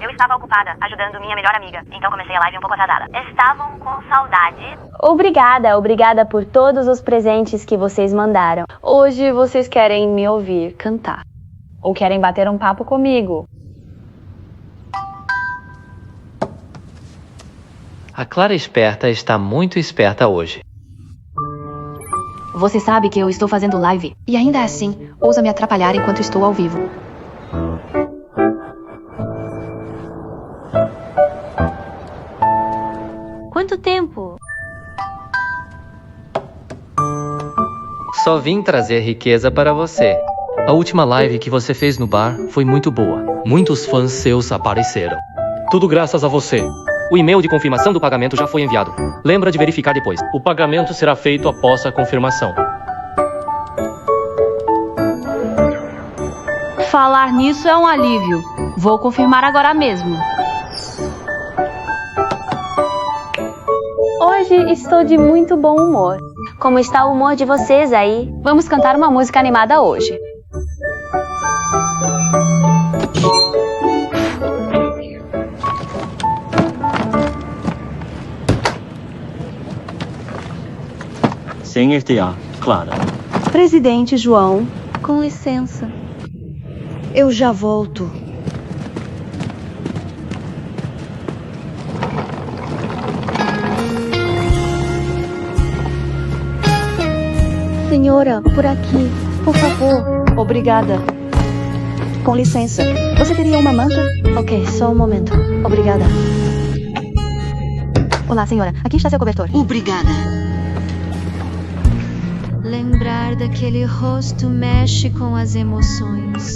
Eu estava ocupada ajudando minha melhor amiga, então comecei a live um pouco atrasada. Estavam com saudade. Obrigada por todos os presentes que vocês mandaram. Hoje vocês querem me ouvir cantar. Ou querem bater um papo comigo. A Clara Esperta está muito esperta hoje. Você sabe que eu estou fazendo live e ainda assim ousa me atrapalhar enquanto estou ao vivo. Quanto tempo? Só vim trazer riqueza para você. A última live que você fez no bar foi muito boa. Muitos fãs seus apareceram. Tudo graças a você. O e-mail de confirmação do pagamento já foi enviado. Lembra de verificar depois. O pagamento será feito após a confirmação. Falar nisso é um alívio. Vou confirmar agora mesmo. Hoje estou de muito bom humor. Como está o humor de vocês aí? Vamos cantar uma música animada hoje. Senhor T.A. Clara. Presidente João, Com licença. eu já volto. Senhora, por aqui, por favor. Obrigada. Com licença. Você teria uma manta? Ok, só um momento. Obrigada. Olá, senhora. Aqui está seu cobertor. Obrigada. Lembrar daquele rosto mexe com as emoções.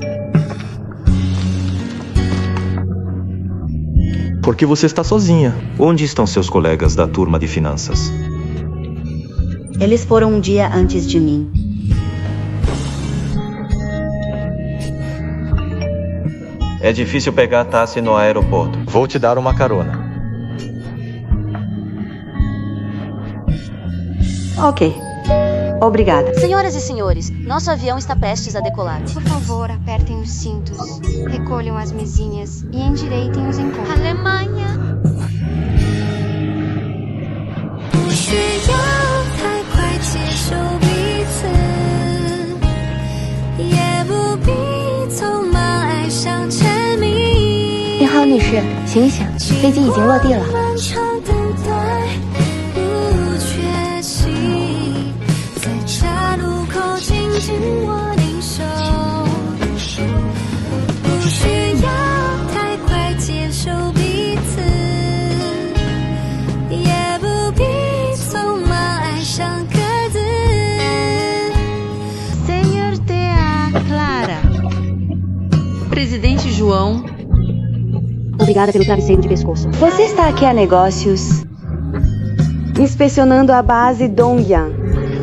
Porque você está sozinha. Onde estão seus colegas da turma de finanças? Eles foram um dia antes de mim. É difícil pegar táxi no aeroporto. Vou te dar uma carona. Ok. Obrigada. Senhoras e senhores, nosso avião está prestes a decolar. Por favor, apertem os cintos, recolham as mesinhas e endireitem os encontros. Alemanha. Ni hao, 女士，醒醒，飞机已经落地了。Senhor T.A. Clara. Presidente João. Obrigada pelo travesseiro de pescoço. Você está aqui a negócios, inspecionando a base Dongyang.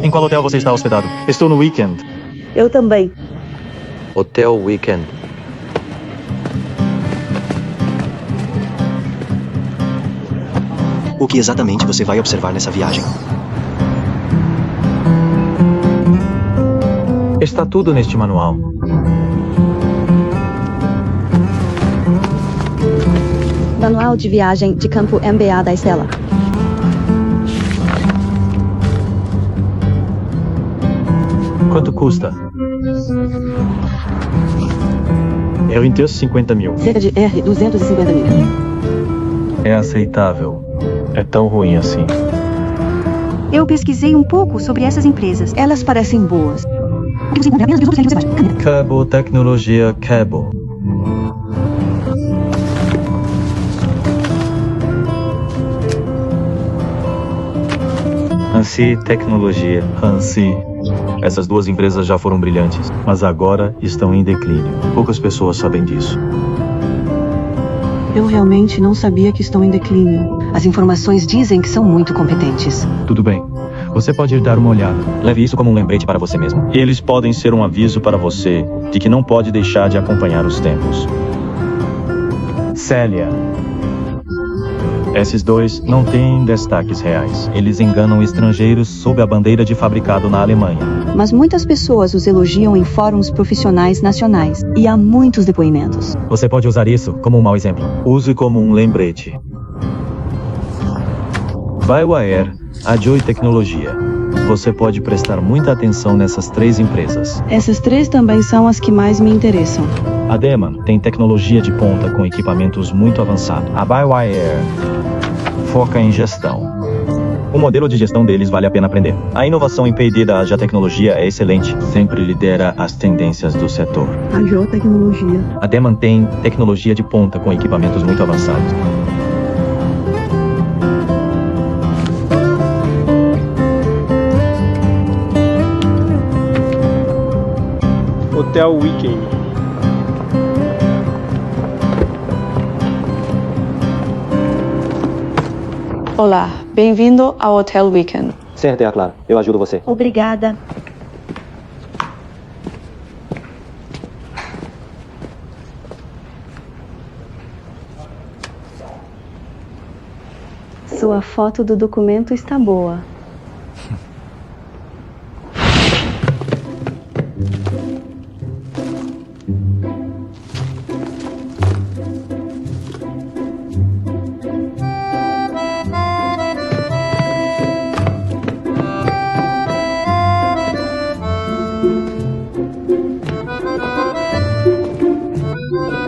Em qual hotel você está hospedado? Estou no Weekend. Eu também. Hotel Weekend. O que exatamente você vai observar nessa viagem? Está tudo neste manual. Manual de viagem de campo MBA da Estela. Quanto custa? Eu inteiro 50 mil. Cerca de R$ 250 mil. É aceitável. É tão ruim assim. Eu pesquisei um pouco sobre essas empresas. Elas parecem boas. O que você encontra apenas os outros que você baixa. Cabo Tecnologia Cabo. Hansi Tecnologia. Hansi. Essas duas empresas já foram brilhantes, mas agora estão em declínio. Poucas pessoas sabem disso. Eu realmente não sabia que estão em declínio. As informações dizem que são muito competentes. Tudo bem. Você pode ir dar uma olhada. Leve isso como um lembrete para você mesmo. Eles podem ser um aviso para você de que não pode deixar de acompanhar os tempos. Célia. Esses dois não têm destaques reais. Eles enganam estrangeiros sob a bandeira de fabricado na Alemanha. Mas muitas pessoas os elogiam em fóruns profissionais nacionais. E há muitos depoimentos. Você pode usar isso como um mau exemplo. Use como um lembrete. BioWire, a Joy Tecnologia. Você pode prestar muita atenção nessas três empresas. Essas três também são as que mais me interessam. A Deman tem tecnologia de ponta com equipamentos muito avançados. A BioWire foca em gestão. O modelo de gestão deles vale a pena aprender. A inovação em P&D da AJA Tecnologia é excelente. Sempre lidera as tendências do setor. A AJA Tecnologia. A Deman tem tecnologia de ponta com equipamentos muito avançados. Hotel Weekend. Olá. Bem-vindo ao Hotel Weekend. Sente, Clara. Eu ajudo você. Obrigada. Sua foto do documento está boa.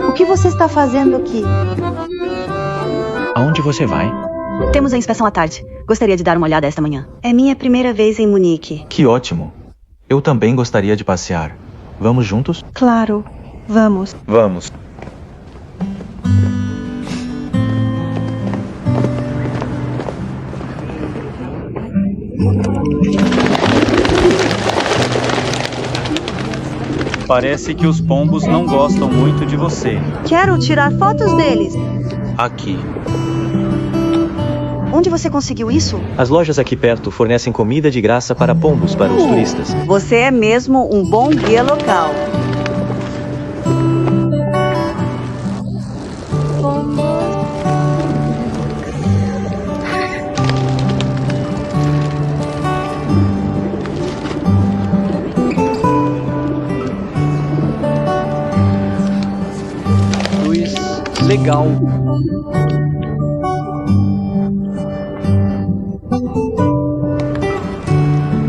O que você está fazendo aqui? Aonde você vai? Temos a inspeção à tarde. Gostaria de dar uma olhada esta manhã. É minha primeira vez em Munique. Que ótimo. Eu também gostaria de passear. Vamos juntos? Claro, vamos. Vamos. Parece que os pombos não gostam muito de você. Quero tirar fotos deles. Aqui. Onde você conseguiu isso? As lojas aqui perto fornecem comida de graça para pombos para os turistas. Você é mesmo um bom guia local. Luz legal.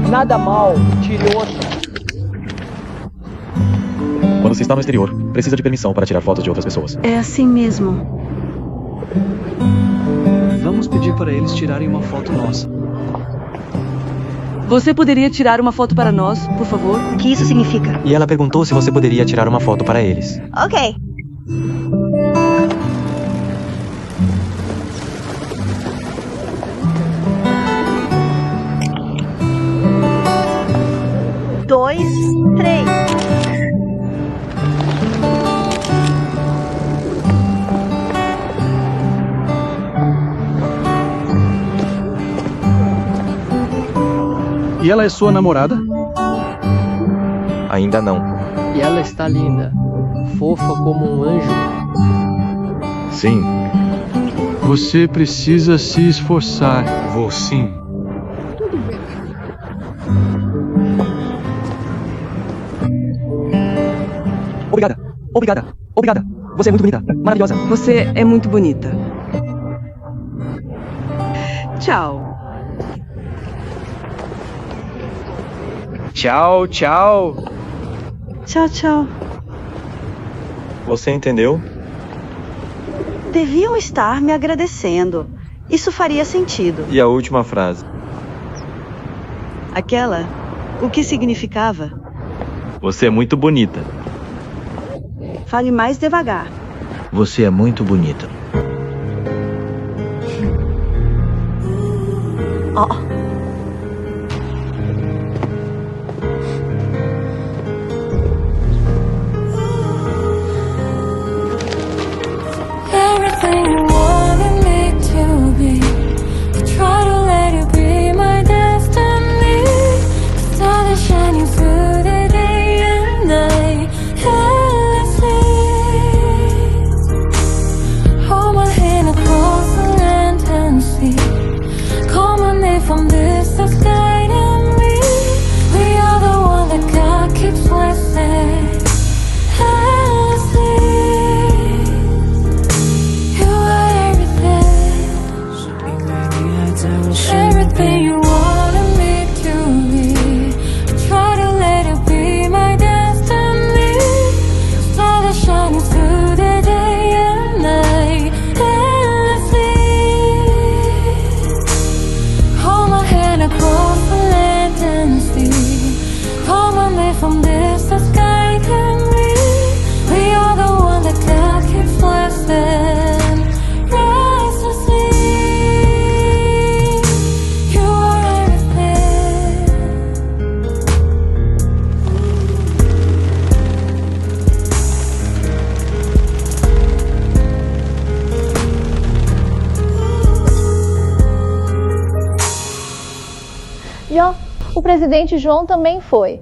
Nada mal, tire outra. Quando você está no exterior, precisa de permissão para tirar fotos de outras pessoas. É assim mesmo. Vamos pedir para eles tirarem uma foto nossa. Você poderia tirar uma foto para nós, por favor? O que isso significa? E ela perguntou se você poderia tirar uma foto para eles. Ok. Dois, três. E ela é sua namorada? Ainda não. E ela está linda, fofa como um anjo. Sim. Você precisa se esforçar. Vou sim. Obrigada. Obrigada. Obrigada. Você é muito bonita. Maravilhosa. Você é muito bonita. Tchau. Tchau, tchau. Tchau, tchau. Você entendeu? Deviam estar me agradecendo. Isso faria sentido. E a última frase? Aquela? O que significava? Você é muito bonita. Fale mais devagar. Você é muito bonita. Oh. Everything you wanted me to be, I try to let you be my destiny. The sun is shining through the day and night. Hold my hand across the land and see. Call my name from John, o presidente João também foi.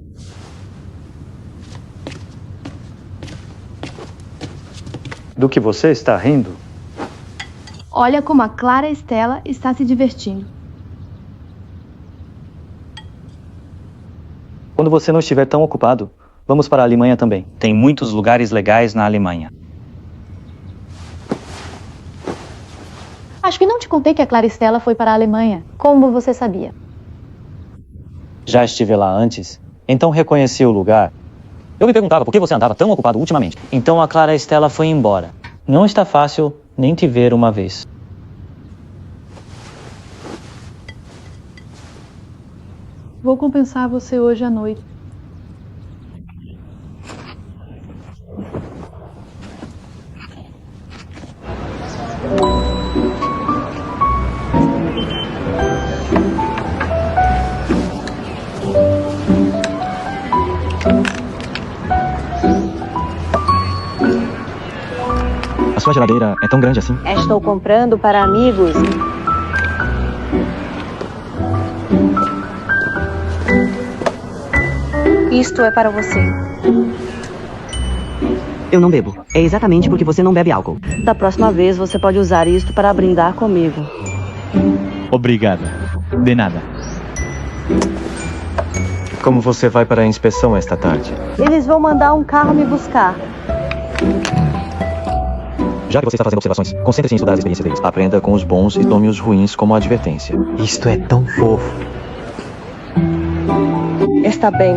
Do que você está rindo? Olha como a Clara Estela está se divertindo. Quando você não estiver tão ocupado, vamos para a Alemanha também. Tem muitos lugares legais na Alemanha. Acho que não te contei que a Clara Estela foi para a Alemanha. Como você sabia? Já estive lá antes, então reconheci o lugar. Eu me perguntava por que você andava tão ocupado ultimamente. Então a Clara Estela foi embora. Não está fácil nem te ver uma vez. Vou compensar você hoje à noite. A sua geladeira é tão grande assim? Estou comprando para amigos. Isto é para você. Eu não bebo. É exatamente porque você não bebe álcool. Da próxima vez você pode usar isto para brindar comigo. Obrigada. De nada. Como você vai para a inspeção esta tarde? Eles vão mandar um carro me buscar. Já que você está fazendo observações, concentre-se em estudar as experiências deles. Aprenda com os bons e tome os ruins como advertência. Isto é tão fofo. Está bem.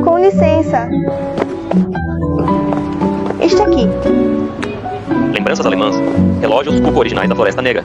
Com licença. Este aqui. Lembranças alemãs. Relógios Cuco originais da Floresta Negra.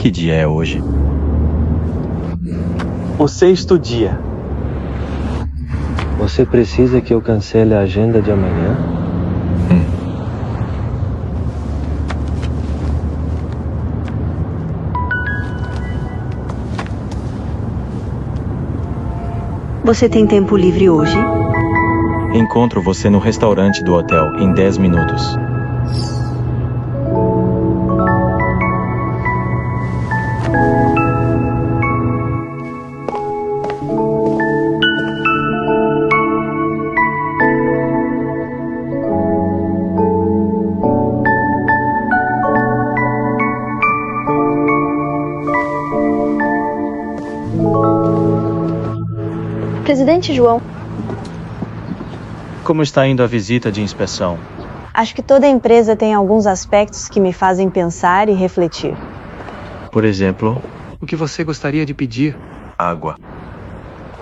Que dia é hoje? O 6º dia. Você precisa que eu cancele a agenda de amanhã? Você tem tempo livre hoje? Encontro você no restaurante do hotel em 10 minutos. Presidente João, Como está indo a visita de inspeção? Acho que toda empresa tem alguns aspectos que me fazem pensar e refletir. Por exemplo, O que você gostaria de pedir? Água.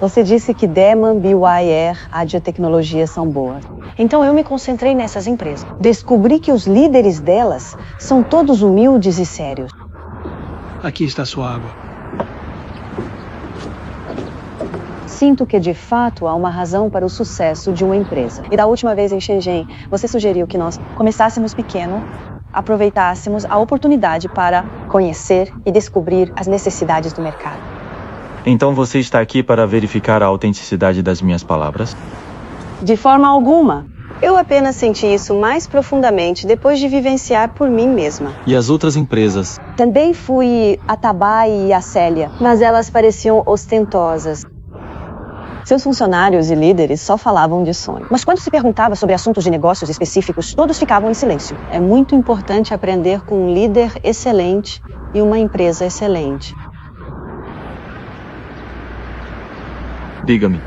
Você disse que Deman, BYR, Adiotecnologia são boas. Então eu me concentrei nessas empresas. Descobri que os líderes delas são todos humildes e sérios. Aqui está sua água. Sinto que de fato há uma razão para o sucesso de uma empresa. E da última vez em Shenzhen, você sugeriu que nós começássemos pequeno, aproveitássemos a oportunidade para conhecer e descobrir as necessidades do mercado. Então você está aqui para verificar a autenticidade das minhas palavras? De forma alguma. Eu apenas senti isso mais profundamente depois de vivenciar por mim mesma. E as outras empresas? Também fui a Tabai e a Célia, mas elas pareciam ostentosas. Seus funcionários e líderes só falavam de sonho. Mas quando se perguntava sobre assuntos de negócios específicos, todos ficavam em silêncio. É muito importante aprender com um líder excelente e uma empresa excelente. Diga-me,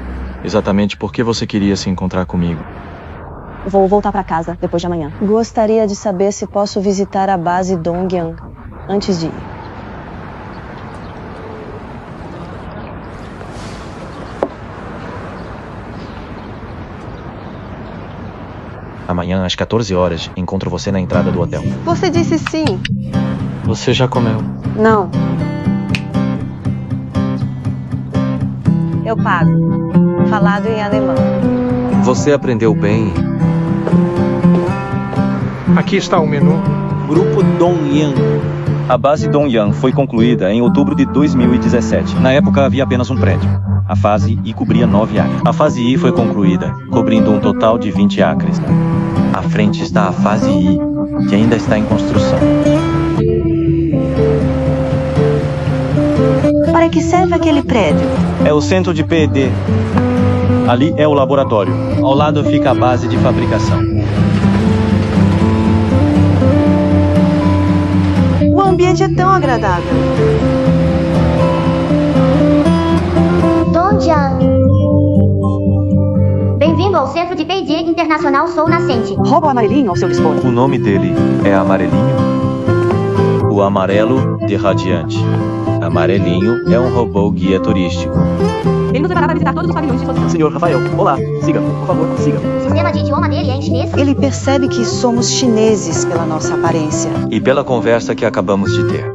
exatamente por que você queria se encontrar comigo? Vou voltar para casa depois de amanhã. Gostaria de saber se posso visitar a base Dongyang antes de ir. Amanhã, às 14 horas, encontro você na entrada do hotel. Você disse sim. Você já comeu? Não. Eu pago. Falado em alemão. Você aprendeu bem. Aqui está o menu. Grupo Dongyang. A base Dongyang foi concluída em outubro de 2017. Na época havia apenas um prédio. A fase I cobria 9 acres. A fase I foi concluída, cobrindo um total de 20 acres. À frente está a fase I, que ainda está em construção. Para que serve aquele prédio? É o centro de P&D. Ali é o laboratório. Ao lado fica a base de fabricação. O ambiente é tão agradável. Dongyang. Bem-vindo ao Centro de P&D Internacional Sol Nascente. Rouba o amarelinho ao seu dispor. O nome dele é Amarelinho? O amarelo de Radiante. Amarelinho é um robô guia turístico. Ele nos levará para visitar todos os pavilhões de exposição. Senhor Rafael, olá. Siga, por favor, siga. O sistema de idioma dele é em chinês? Ele percebe que somos chineses pela nossa aparência. E pela conversa que acabamos de ter.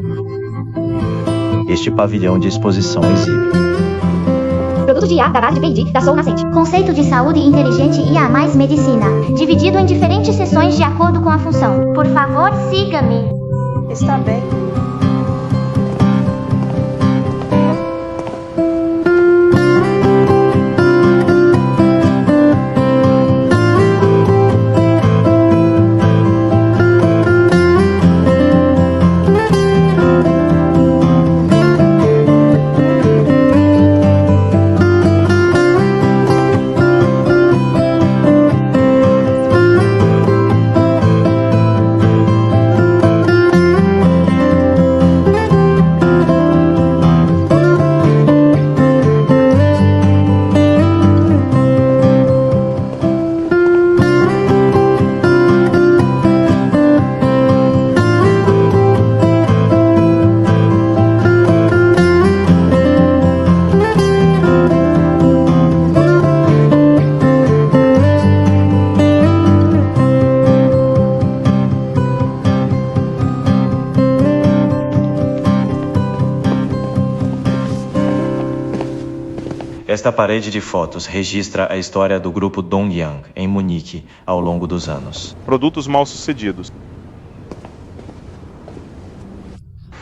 Este pavilhão de exposição exibe Produto de IA da base de P&D da Sol Nascente. Conceito de saúde inteligente IA mais medicina. Dividido em diferentes seções de acordo com a função. Por favor, siga-me. Está bem. Esta parede de fotos registra a história do grupo Dongyang em Munique ao longo dos anos. Produtos mal-sucedidos.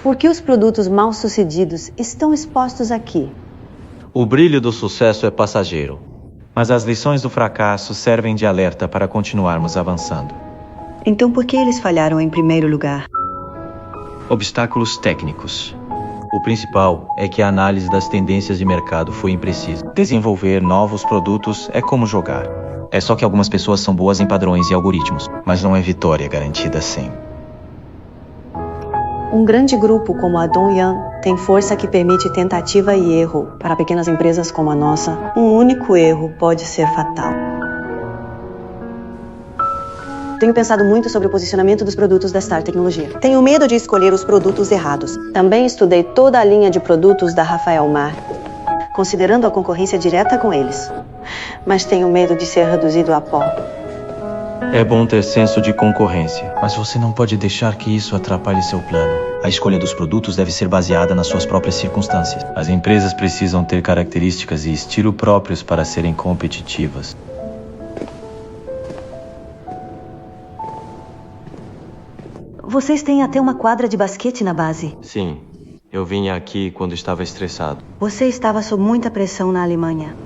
Por que os produtos mal-sucedidos estão expostos aqui? O brilho do sucesso é passageiro, mas as lições do fracasso servem de alerta para continuarmos avançando. Então por que eles falharam em primeiro lugar? Obstáculos técnicos. O principal é que a análise das tendências de mercado foi imprecisa. Desenvolver novos produtos é como jogar. É só que algumas pessoas são boas em padrões e algoritmos, mas não é vitória garantida sempre. Um grande grupo como a Dongyang tem força que permite tentativa e erro. Para pequenas empresas como a nossa, um único erro pode ser fatal. Tenho pensado muito sobre o posicionamento dos produtos da Star Tecnologia. Tenho medo de escolher os produtos errados. Também estudei toda a linha de produtos da Rafael Mar, considerando a concorrência direta com eles. Mas tenho medo de ser reduzido a pó. É bom ter senso de concorrência, mas você não pode deixar que isso atrapalhe seu plano. A escolha dos produtos deve ser baseada nas suas próprias circunstâncias. As empresas precisam ter características e estilo próprios para serem competitivas. Vocês têm até uma quadra de basquete na base. Sim, eu vim aqui quando estava estressado. Você estava sob muita pressão na Alemanha.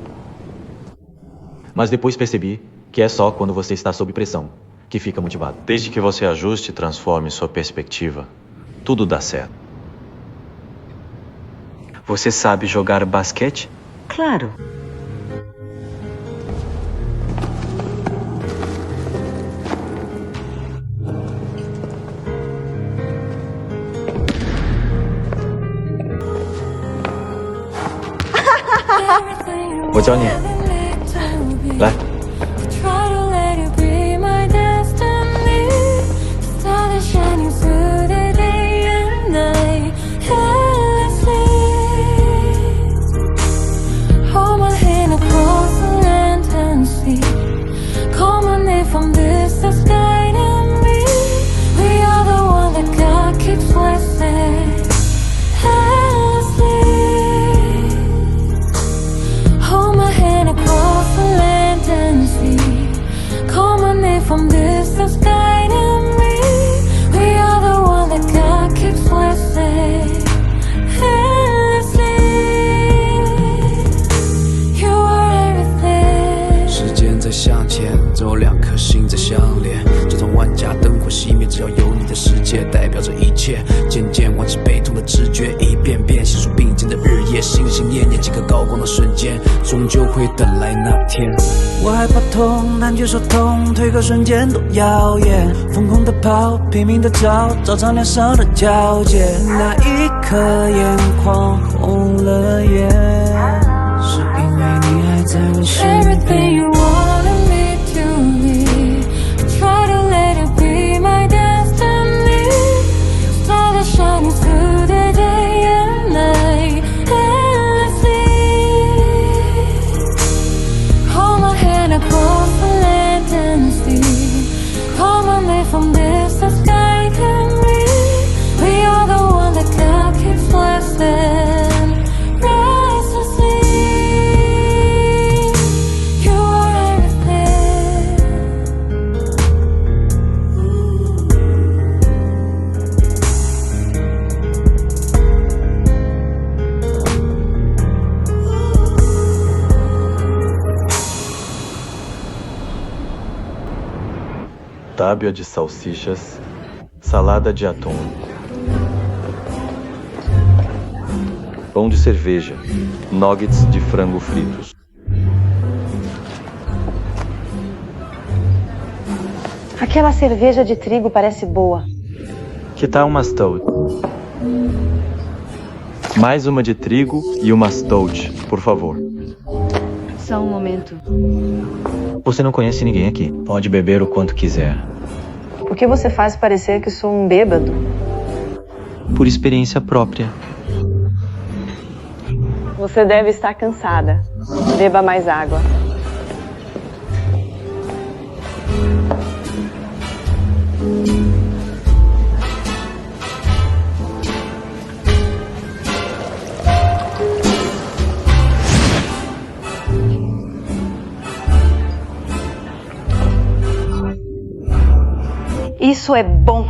Mas depois percebi que é só quando você está sob pressão que fica motivado. Desde que você ajuste e transforme sua perspectiva, tudo dá certo. Você sabe jogar basquete? Claro. Vou教你。来。 Try to let it be my destiny. Stars shining through the day and night. Endlessly. Hold my hand across the land and see. Call my name from this that's guiding me. We are the one that God keeps blessing. Endlessly. Hold my hand across the land and sea. Call my name from this that's guiding me. We are the one that God keeps blessing. Endlessly. You are everything. 时间在向前，总有两颗心在相连。就算万家灯火熄灭，只要有你的世界代表着一切。渐渐忘记悲痛的直觉，一遍遍细数并肩的日夜，心心念念几个高光的瞬间，终究会等来那天。我害怕痛，但却说痛，退个瞬间都耀眼。疯狂的跑，拼命的找，找场脸上的交界。那一刻眼眶红了眼，是因为你还在我身 Everything you 边。 wanted me to be. Try to let it be my destiny. Stars are shining through the day and night. Endlessly. Hold my hand across the land and sea. Call my name from this that's guiding me. We are the one that God keeps blessing. Restlessly. You are everything. Tábua de salsichas, salada de atum, pão de cerveja, nuggets de frango fritos. Aquela cerveja de trigo parece boa. Que tal uma stout? Mais uma de trigo e uma stout, por favor. Só um momento. Você não conhece ninguém aqui. Pode beber o quanto quiser. Por que você faz parecer que sou um bêbado? Por experiência própria. Você deve estar cansada. Beba mais água. Isso é bom.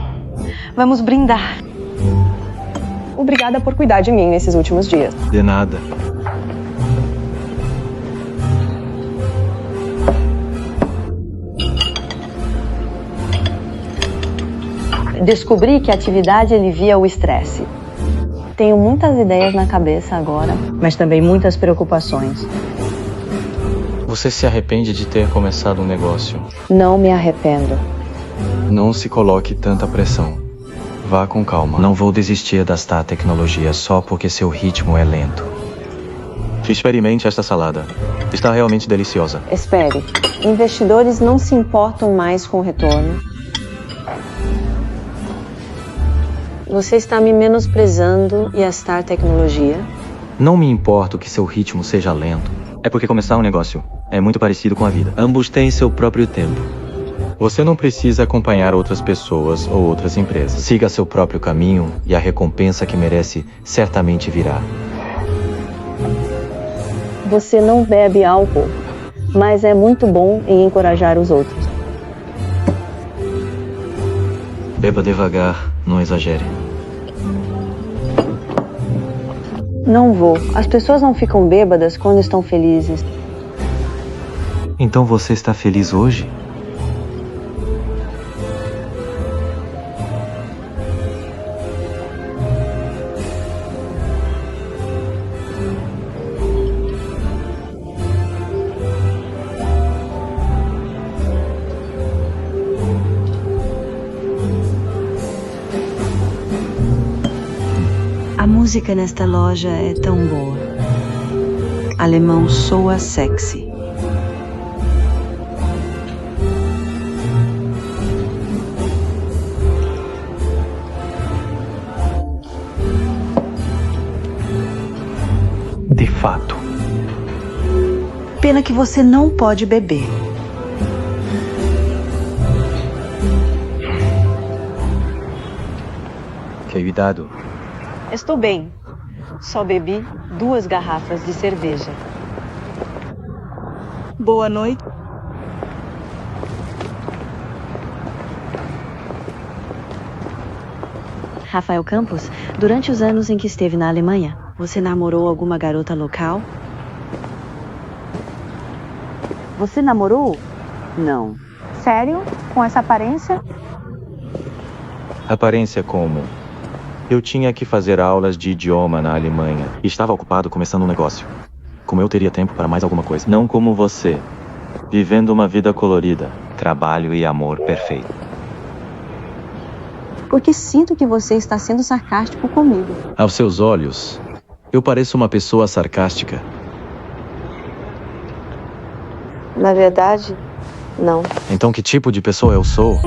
Vamos brindar. Obrigada por cuidar de mim nesses últimos dias. De nada. Descobri que a atividade alivia o estresse. Tenho muitas ideias na cabeça agora, mas também muitas preocupações. Você se arrepende de ter começado um negócio? Não me arrependo. Não se coloque tanta pressão. Vá com calma. Não vou desistir da Star Tecnologia só porque seu ritmo é lento. Experimente esta salada. Está realmente deliciosa. Espere. Investidores não se importam mais com o retorno. Você está me menosprezando e a Star Tecnologia? Não me importa que seu ritmo seja lento. É porque começar um negócio é muito parecido com a vida. Ambos têm seu próprio tempo. Você não precisa acompanhar outras pessoas ou outras empresas. Siga seu próprio caminho e a recompensa que merece certamente virá. Você não bebe álcool, mas é muito bom em encorajar os outros. Beba devagar, não exagere. Não vou. As pessoas não ficam bêbadas quando estão felizes. Então você está feliz hoje? A música nesta loja é tão boa. Alemão soa sexy. De fato. Pena que você não pode beber. Cuidado. Estou bem. Só bebi 2 garrafas de cerveja. Boa noite. Rafael Campos, durante os anos em que esteve na Alemanha, você namorou alguma garota local? Você namorou? Não. Sério? Com essa aparência? Aparência como? Eu tinha que fazer aulas de idioma na Alemanha e estava ocupado começando um negócio. Como eu teria tempo para mais alguma coisa? Não como você, vivendo uma vida colorida, trabalho e amor perfeito. Porque sinto que você está sendo sarcástico comigo. Aos seus olhos, eu pareço uma pessoa sarcástica. Na verdade, não. Então que tipo de pessoa eu sou?